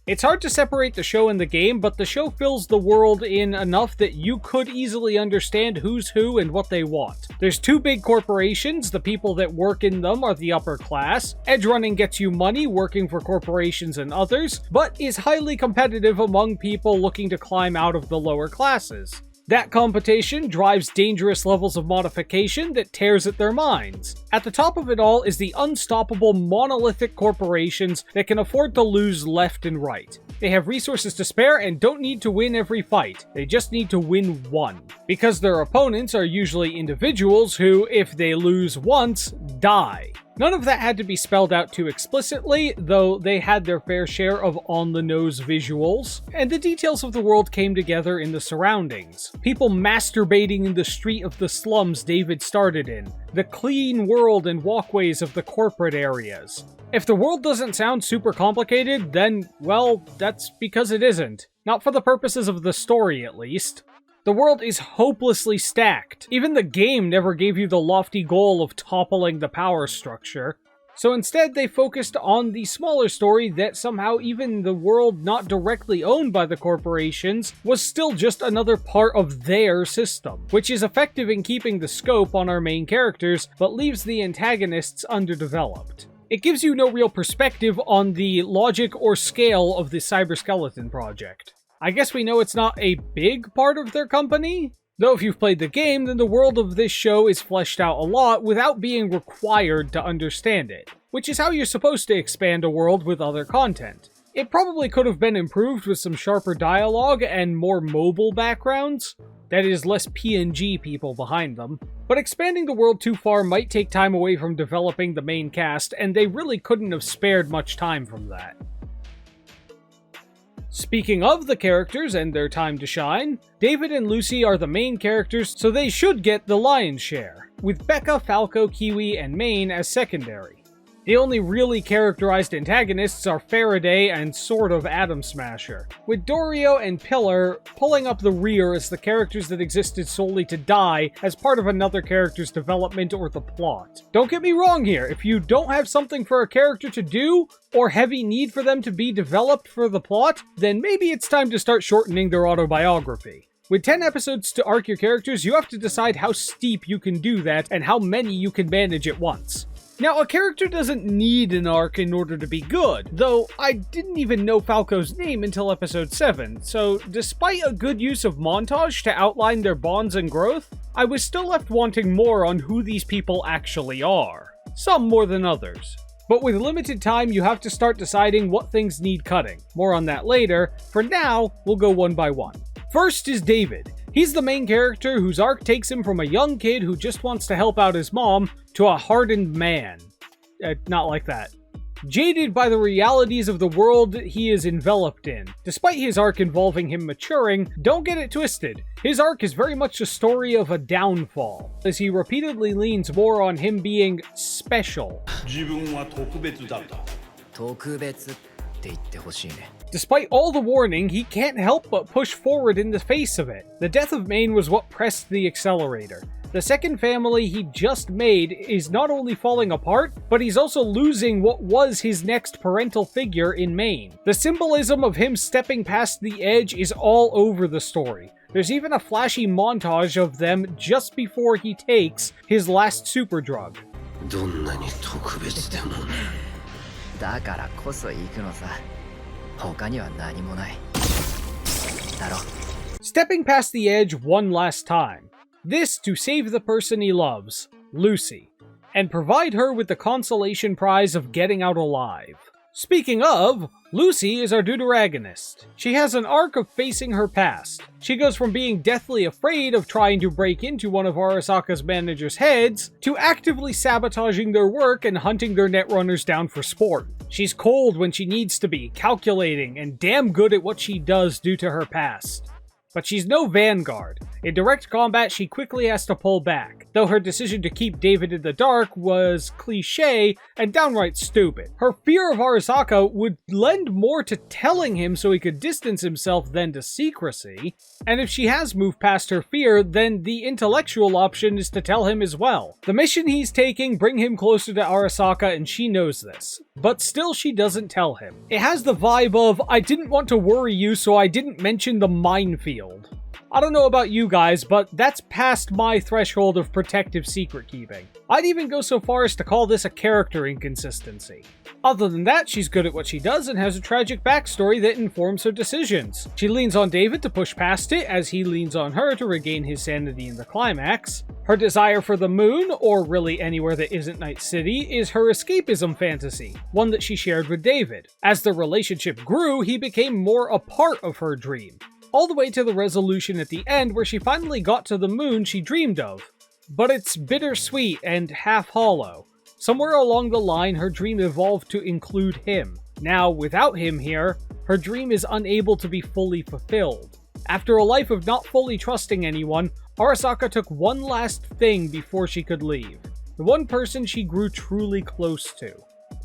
It's hard to separate the show and the game, but the show fills the world in enough that you could easily understand who's who and what they want. There's two big corporations, the people that work in them are the upper class. Edgerunning gets you money working for corporations and others, but is highly competitive among people looking to climb out of the lower classes. That competition drives dangerous levels of modification that tears at their minds. At the top of it all is the unstoppable monolithic corporations that can afford to lose left and right. They have resources to spare and don't need to win every fight, they just need to win one. Because their opponents are usually individuals who, if they lose once, die. None of that had to be spelled out too explicitly, though they had their fair share of on-the-nose visuals, and the details of the world came together in the surroundings. People masturbating in the street of the slums David started in, the clean world and walkways of the corporate areas. If the world doesn't sound super complicated, then, well, that's because it isn't. Not for the purposes of the story, at least. The world is hopelessly stacked. Even the game never gave you the lofty goal of toppling the power structure. So instead, they focused on the smaller story that somehow even the world not directly owned by the corporations was still just another part of their system, which is effective in keeping the scope on our main characters, but leaves the antagonists underdeveloped. It gives you no real perspective on the logic or scale of the Cyberskeleton project. I guess we know it's not a big part of their company? Though if you've played the game, then the world of this show is fleshed out a lot without being required to understand it, which is how you're supposed to expand a world with other content. It probably could have been improved with some sharper dialogue and more mobile backgrounds, that is, less PNG people behind them, but expanding the world too far might take time away from developing the main cast, and they really couldn't have spared much time from that. Speaking of the characters and their time to shine, David and Lucy are the main characters, so they should get the lion's share, with Becca, Falco, Kiwi, and Maine as secondary. The only really characterized antagonists are Faraday and sort of Atom Smasher, with Dorio and Pillar pulling up the rear as the characters that existed solely to die as part of another character's development or the plot. Don't get me wrong here, if you don't have something for a character to do, or heavy need for them to be developed for the plot, then maybe it's time to start shortening their autobiography. With 10 episodes to arc your characters, you have to decide how steep you can do that and how many you can manage at once. Now, a character doesn't need an arc in order to be good, though I didn't even know Falco's name until episode 7, so despite a good use of montage to outline their bonds and growth, I was still left wanting more on who these people actually are. Some more than others. But with limited time, you have to start deciding what things need cutting. More on that later. For now, we'll go one by one. First is David. He's the main character whose arc takes him from a young kid who just wants to help out his mom to a hardened man. Not like that. Jaded by the realities of the world he is enveloped in. Despite his arc involving him maturing, don't get it twisted. His arc is very much a story of a downfall, as he repeatedly leans more on him being special. Despite all the warning, he can't help but push forward in the face of it. The death of Maine was what pressed the accelerator. The second family he just made is not only falling apart, but he's also losing what was his next parental figure in Maine. The symbolism of him stepping past the edge is all over the story. There's even a flashy montage of them just before he takes his last super drug. どんなに特別でもだからこそ行くのさ。他には何もない。だろ。Stepping past the edge one last time. This to save the person he loves, Lucy, and provide her with the consolation prize of getting out alive. Speaking of, Lucy is our deuteragonist. She has an arc of facing her past. She goes from being deathly afraid of trying to break into one of Arasaka's managers' heads, to actively sabotaging their work and hunting their netrunners down for sport. She's cold when she needs to be, calculating, and damn good at what she does due to her past. But she's no vanguard. In direct combat, she quickly has to pull back, though her decision to keep David in the dark was cliché and downright stupid. Her fear of Arasaka would lend more to telling him so he could distance himself than to secrecy, and if she has moved past her fear, then the intellectual option is to tell him as well. The mission he's taking bring him closer to Arasaka, and she knows this. But still she doesn't tell him. It has the vibe of, I didn't want to worry you, so I didn't mention the minefield. I don't know about you guys, but that's past my threshold of protective secret keeping. I'd even go so far as to call this a character inconsistency. Other than that, she's good at what she does and has a tragic backstory that informs her decisions. She leans on David to push past it, as he leans on her to regain his sanity in the climax. Her desire for the moon, or really anywhere that isn't Night City, is her escapism fantasy, one that she shared with David. As the relationship grew, he became more a part of her dream. All the way to the resolution at the end where she finally got to the moon she dreamed of. But it's bittersweet and half-hollow. Somewhere along the line, her dream evolved to include him. Now, without him here, her dream is unable to be fully fulfilled. After a life of not fully trusting anyone, Arasaka took one last thing before she could leave. The one person she grew truly close to.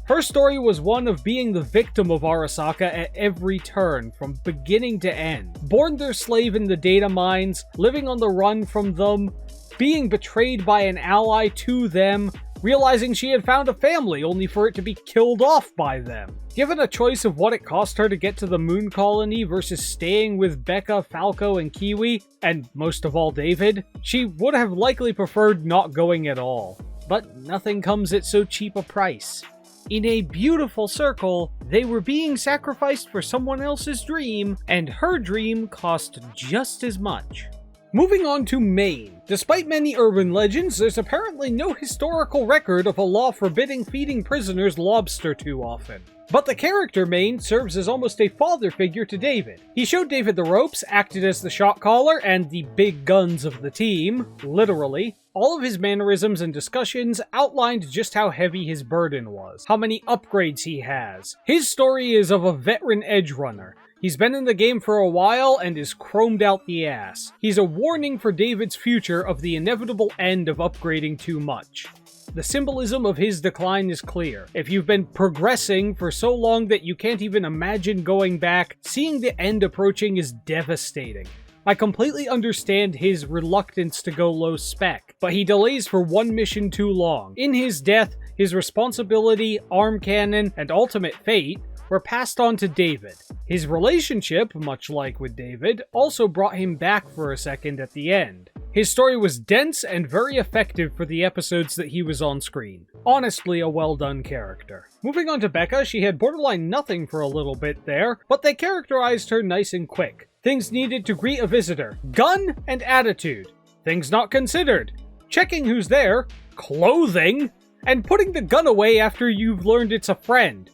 Her story was one of being the victim of Arasaka at every turn, from beginning to end. Born their slave in the data mines, living on the run from them, being betrayed by an ally to them, realizing she had found a family only for it to be killed off by them. Given a choice of what it cost her to get to the moon colony versus staying with Becca, Falco, and Kiwi, and most of all David, she would have likely preferred not going at all. But nothing comes at so cheap a price. In a beautiful circle, they were being sacrificed for someone else's dream, and her dream cost just as much. Moving on to Maine. Despite many urban legends, there's apparently no historical record of a law forbidding feeding prisoners lobster too often. But the character Maine serves as almost a father figure to David. He showed David the ropes, acted as the shot caller and the big guns of the team, literally. All of his mannerisms and discussions outlined just how heavy his burden was, how many upgrades he has. His story is of a veteran edgerunner. He's been in the game for a while and is chromed out the ass. He's a warning for David's future of the inevitable end of upgrading too much. The symbolism of his decline is clear. If you've been progressing for so long that you can't even imagine going back, seeing the end approaching is devastating. I completely understand his reluctance to go low spec, but he delays for one mission too long. In his death, his responsibility, arm cannon, and ultimate fate were passed on to David. His relationship, much like with David, also brought him back for a second at the end. His story was dense and very effective for the episodes that he was on screen. Honestly, a well-done character. Moving on to Becca, she had borderline nothing for a little bit there, but they characterized her nice and quick. Things needed to greet a visitor. Gun and attitude. Things not considered. Checking who's there. Clothing. And putting the gun away after you've learned it's a friend.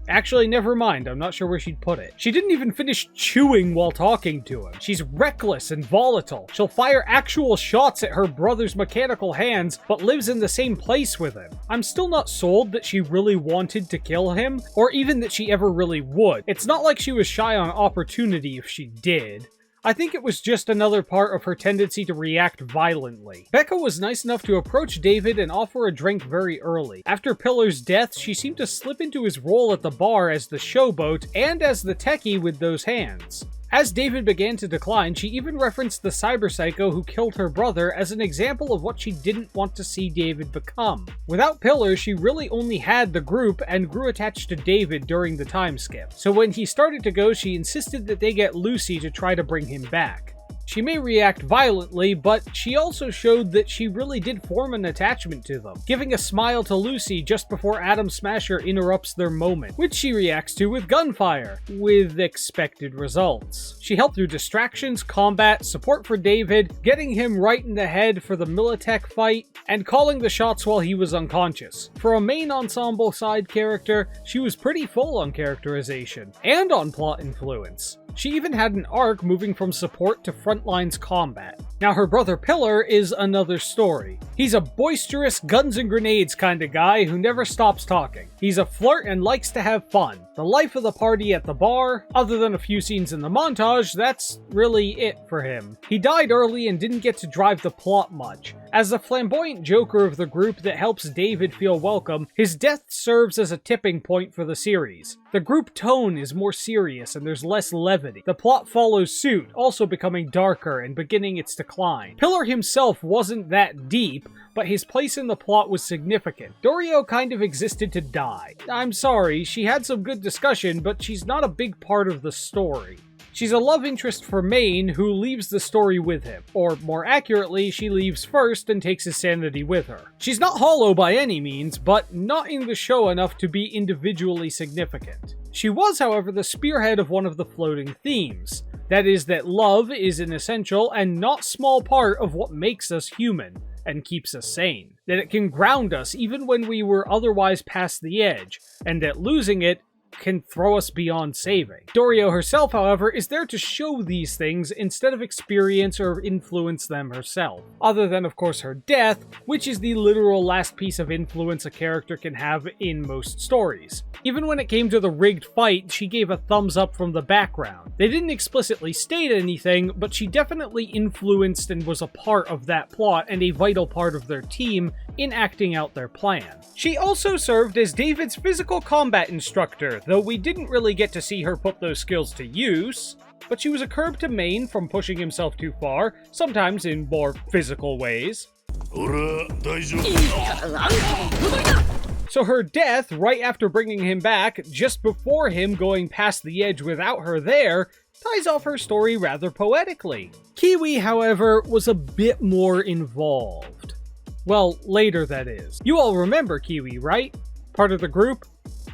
Actually, never mind, I'm not sure where she'd put it. She didn't even finish chewing while talking to him. She's reckless and volatile. She'll fire actual shots at her brother's mechanical hands, but lives in the same place with him. I'm still not sold that she really wanted to kill him, or even that she ever really would. It's not like she was shy on opportunity if she did. I think it was just another part of her tendency to react violently. Becca was nice enough to approach David and offer a drink very early. After Pillar's death, she seemed to slip into his role at the bar as the showboat and as the techie with those hands. As David began to decline, she even referenced the cyber psycho who killed her brother as an example of what she didn't want to see David become. Without Pillar, she really only had the group and grew attached to David during the time skip. So when he started to go, she insisted that they get Lucy to try to bring him back. She may react violently, but she also showed that she really did form an attachment to them, giving a smile to Lucy just before Atom Smasher interrupts their moment, which she reacts to with gunfire, with expected results. She helped through distractions, combat, support for David, getting him right in the head for the Militech fight, and calling the shots while he was unconscious. For a main ensemble side character, she was pretty full on characterization, and on plot influence. She even had an arc moving from support to frontlines combat. Now her brother Pillar is another story. He's a boisterous guns and grenades kind of guy who never stops talking. He's a flirt and likes to have fun. The life of the party at the bar, other than a few scenes in the montage, that's really it for him. He died early and didn't get to drive the plot much. As the flamboyant joker of the group that helps David feel welcome, his death serves as a tipping point for the series. The group tone is more serious and there's less levity. The plot follows suit, also becoming darker and beginning its decline. Pillar himself wasn't that deep, but his place in the plot was significant. Dorio kind of existed to die. I'm sorry, she had some good discussion, but she's not a big part of the story. She's a love interest for Maine who leaves the story with him. Or more accurately, she leaves first and takes his sanity with her. She's not hollow by any means, but not in the show enough to be individually significant. She was, however, the spearhead of one of the floating themes. That is that love is an essential and not small part of what makes us human and keeps us sane. That it can ground us even when we were otherwise past the edge, and that losing it can throw us beyond saving. Dorio herself, however, is there to show these things instead of experience or influence them herself. Other than, of course, her death, which is the literal last piece of influence a character can have in most stories. Even when it came to the rigged fight, she gave a thumbs up from the background. They didn't explicitly state anything, but she definitely influenced and was a part of that plot and a vital part of their team in acting out their plan. She also served as David's physical combat instructor, though we didn't really get to see her put those skills to use, but she was a curb to Maine from pushing himself too far, sometimes in more physical ways. So her death, right after bringing him back, just before him going past the edge without her there, ties off her story rather poetically. Kiwi, however, was a bit more involved. Well, later that is. You all remember Kiwi, right? Part of the group?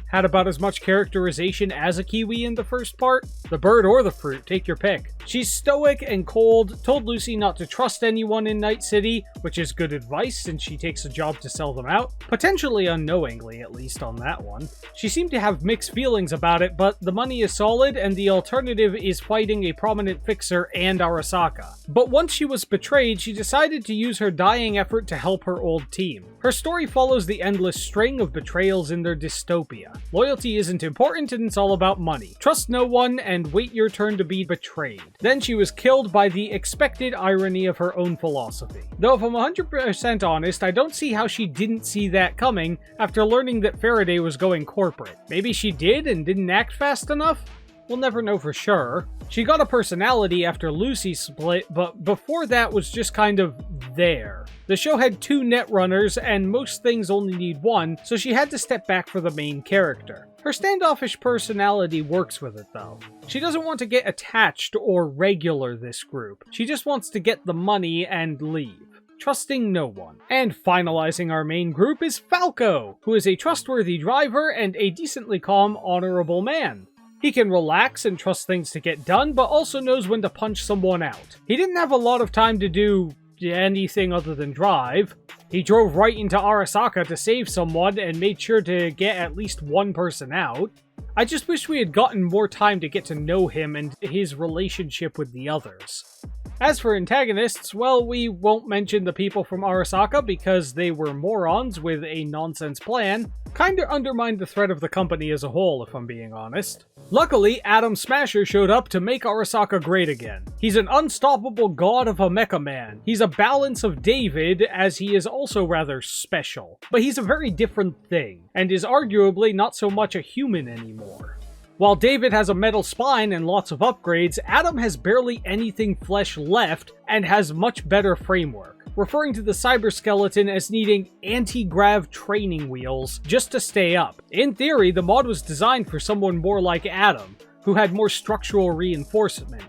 Had about as much characterization as a kiwi in the first part. The bird or the fruit, take your pick. She's stoic and cold, told Lucy not to trust anyone in Night City, which is good advice since she takes a job to sell them out. Potentially unknowingly, at least on that one. She seemed to have mixed feelings about it, but the money is solid and the alternative is fighting a prominent fixer and Arasaka. But once she was betrayed, she decided to use her dying effort to help her old team. Her story follows the endless string of betrayals in their dystopia. Loyalty isn't important and it's all about money. Trust no one and wait your turn to be betrayed. Then she was killed by the expected irony of her own philosophy. Though if I'm 100% honest, I don't see how she didn't see that coming after learning that Faraday was going corporate. Maybe she did and didn't act fast enough? We'll never know for sure. She got a personality after Lucy split, but before that was just kind of there. The show had 2 netrunners, and most things only need 1, so she had to step back for the main character. Her standoffish personality works with it, though. She doesn't want to get attached or regular this group. She just wants to get the money and leave, trusting no one. And finalizing our main group is Falco, who is a trustworthy driver and a decently calm, honorable man. He can relax and trust things to get done, but also knows when to punch someone out. He didn't have a lot of time to do anything other than drive. He drove right into Arasaka to save someone and made sure to get at least one person out. I just wish we had gotten more time to get to know him and his relationship with the others. As for antagonists, well, we won't mention the people from Arasaka because they were morons with a nonsense plan. Kinda undermined the threat of the company as a whole, if I'm being honest. Luckily, Atom Smasher showed up to make Arasaka great again. He's an unstoppable god of a mecha man. He's a balance of David, as he is also rather special. But he's a very different thing, and is arguably not so much a human anymore. While David has a metal spine and lots of upgrades, Adam has barely anything flesh left and has much better framework, referring to the cyberskeleton as needing anti-grav training wheels just to stay up. In theory, the mod was designed for someone more like Adam, who had more structural reinforcement.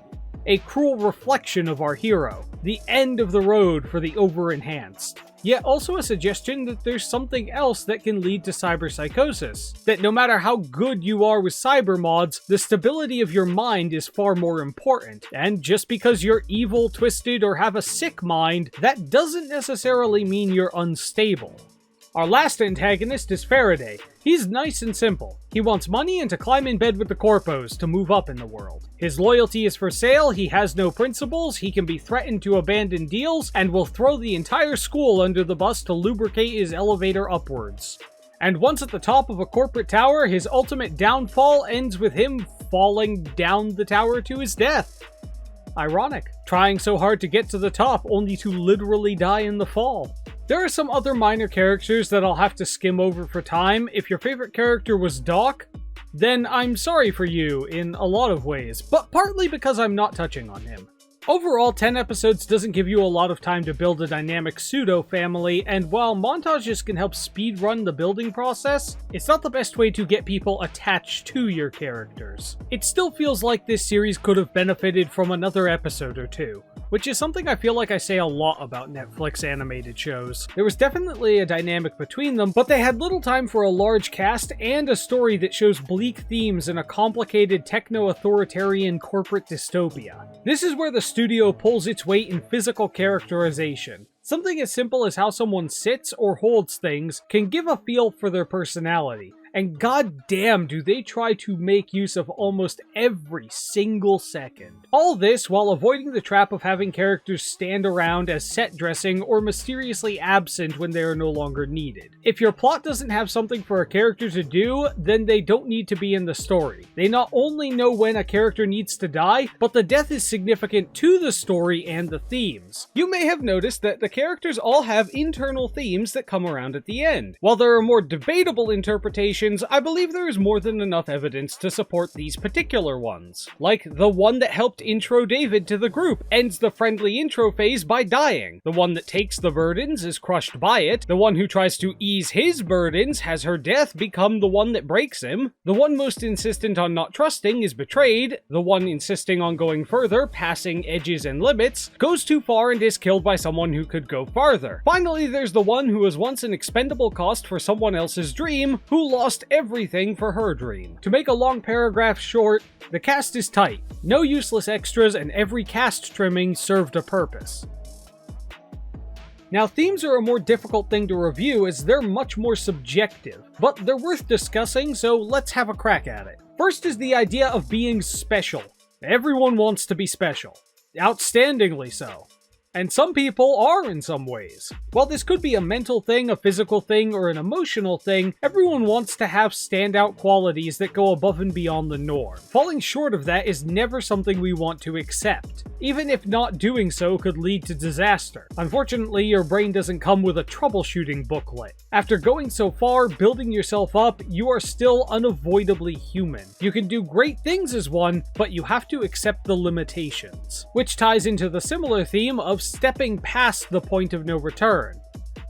A cruel reflection of our hero, the end of the road for the over-enhanced. Yet also a suggestion that there's something else that can lead to cyberpsychosis. That no matter how good you are with cyber mods, the stability of your mind is far more important. And just because you're evil, twisted, or have a sick mind, that doesn't necessarily mean you're unstable. Our last antagonist is Faraday. He's nice and simple. He wants money and to climb in bed with the corpos to move up in the world. His loyalty is for sale, he has no principles, he can be threatened to abandon deals, and will throw the entire school under the bus to lubricate his elevator upwards. And once at the top of a corporate tower, his ultimate downfall ends with him falling down the tower to his death. Ironic. Trying so hard to get to the top, only to literally die in the fall. There are some other minor characters that I'll have to skim over for time. If your favorite character was Doc, then I'm sorry for you in a lot of ways, but partly because I'm not touching on him. Overall, 10 episodes doesn't give you a lot of time to build a dynamic pseudo-family, and while montages can help speedrun the building process, it's not the best way to get people attached to your characters. It still feels like this series could have benefited from another episode or two, which is something I feel like I say a lot about Netflix animated shows. There was definitely a dynamic between them, but they had little time for a large cast and a story that shows bleak themes in a complicated techno-authoritarian corporate dystopia. This is where the studio pulls its weight in physical characterization. Something as simple as how someone sits or holds things can give a feel for their personality. And goddamn do they try to make use of almost every single second. All this while avoiding the trap of having characters stand around as set dressing or mysteriously absent when they are no longer needed. If your plot doesn't have something for a character to do, then they don't need to be in the story. They not only know when a character needs to die, but the death is significant to the story and the themes. You may have noticed that the characters all have internal themes that come around at the end. While there are more debatable interpretations, I believe there is more than enough evidence to support these particular ones. Like the one that helped intro David to the group ends the friendly intro phase by dying. The one that takes the burdens is crushed by it. The one who tries to ease his burdens has her death become the one that breaks him. The one most insistent on not trusting is betrayed. The one insisting on going further, passing edges and limits, goes too far and is killed by someone who could go farther. Finally, there's the one who was once an expendable cost for someone else's dream, who lost everything for her dream. To make a long paragraph short, the cast is tight. No useless extras, and every cast trimming served a purpose. Now, themes are a more difficult thing to review as they're much more subjective, but they're worth discussing, so let's have a crack at it. First is the idea of being special. Everyone wants to be special. Outstandingly so. And some people are in some ways. While this could be a mental thing, a physical thing, or an emotional thing, everyone wants to have standout qualities that go above and beyond the norm. Falling short of that is never something we want to accept, even if not doing so could lead to disaster. Unfortunately, your brain doesn't come with a troubleshooting booklet. After going so far, building yourself up, you are still unavoidably human. You can do great things as one, but you have to accept the limitations. Which ties into the similar theme of stepping past the point of no return.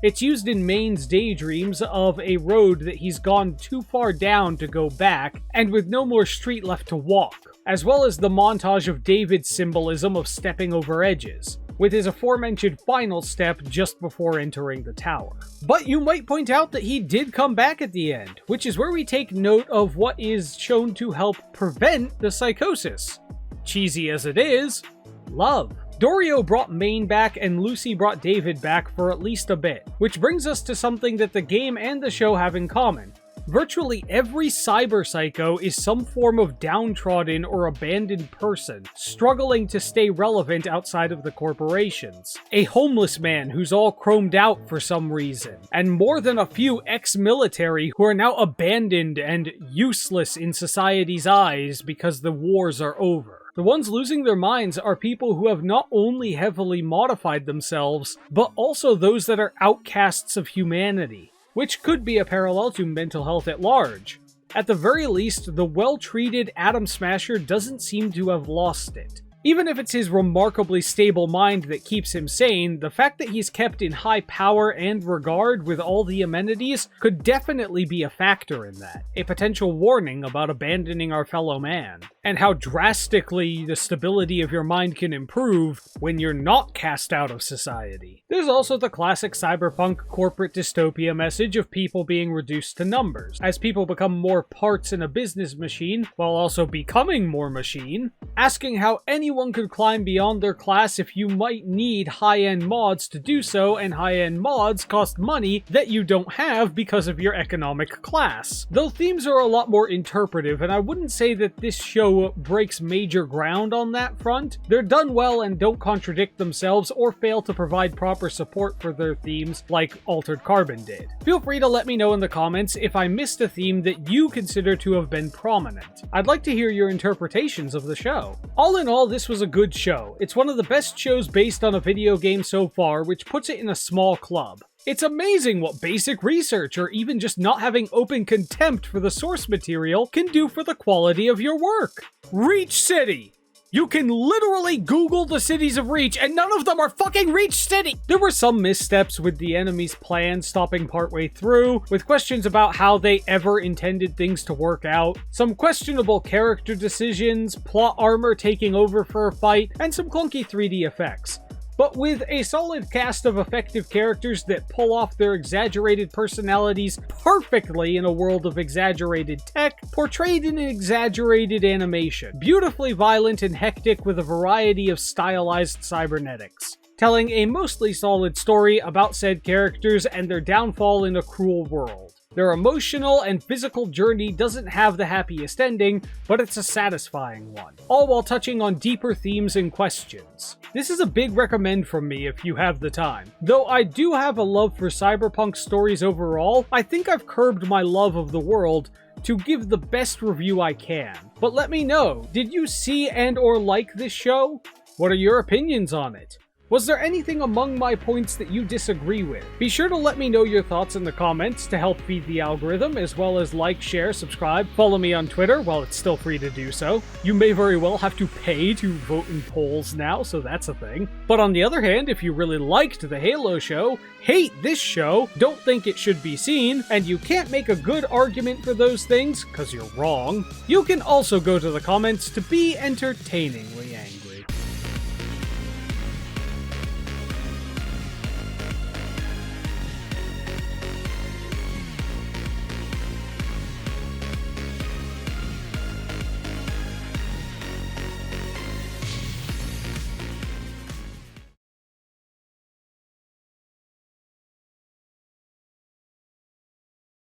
It's used in Maine's daydreams of a road that he's gone too far down to go back, and with no more street left to walk, as well as the montage of David's symbolism of stepping over edges, with his aforementioned final step just before entering the tower. But you might point out that he did come back at the end, which is where we take note of what is shown to help prevent the psychosis. Cheesy as it is, love. Dorio brought Maine back and Lucy brought David back for at least a bit, which brings us to something that the game and the show have in common. Virtually every cyber psycho is some form of downtrodden or abandoned person, struggling to stay relevant outside of the corporations. A homeless man who's all chromed out for some reason, and more than a few ex-military who are now abandoned and useless in society's eyes because the wars are over. The ones losing their minds are people who have not only heavily modified themselves, but also those that are outcasts of humanity, which could be a parallel to mental health at large. At the very least, the well-treated Atom Smasher doesn't seem to have lost it. Even if it's his remarkably stable mind that keeps him sane, the fact that he's kept in high power and regard with all the amenities could definitely be a factor in that. A potential warning about abandoning our fellow man. And how drastically the stability of your mind can improve when you're not cast out of society. There's also the classic cyberpunk corporate dystopia message of people being reduced to numbers. As people become more parts in a business machine, while also becoming more machine, asking how anyone could climb beyond their class if you might need high-end mods to do so, and high-end mods cost money that you don't have because of your economic class. Though themes are a lot more interpretive, and I wouldn't say that this show breaks major ground on that front. They're done well and don't contradict themselves or fail to provide proper support for their themes like Altered Carbon did. Feel free to let me know in the comments if I missed a theme that you consider to have been prominent. I'd like to hear your interpretations of the show. All in all, this was a good show. It's one of the best shows based on a video game so far, which puts it in a small club. It's amazing what basic research or even just not having open contempt for the source material can do for the quality of your work. Reach City! You can literally Google the cities of Reach, and none of them are fucking Reach City! There were some missteps with the enemy's plan stopping partway through, with questions about how they ever intended things to work out, some questionable character decisions, plot armor taking over for a fight, and some clunky 3D effects. But with a solid cast of effective characters that pull off their exaggerated personalities perfectly in a world of exaggerated tech, portrayed in an exaggerated animation, beautifully violent and hectic with a variety of stylized cybernetics, telling a mostly solid story about said characters and their downfall in a cruel world. Their emotional and physical journey doesn't have the happiest ending, but it's a satisfying one, all while touching on deeper themes and questions. This is a big recommend from me if you have the time. Though I do have a love for cyberpunk stories overall, I think I've curbed my love of the world to give the best review I can. But let me know, did you see and or like this show? What are your opinions on it? Was there anything among my points that you disagree with? Be sure to let me know your thoughts in the comments to help feed the algorithm, as well as like, share, subscribe, follow me on Twitter while it's still free to do so. You may very well have to pay to vote in polls now, so that's a thing. But on the other hand, if you really liked the Halo show, hate this show, don't think it should be seen, and you can't make a good argument for those things, cause you're wrong, you can also go to the comments to be entertaining with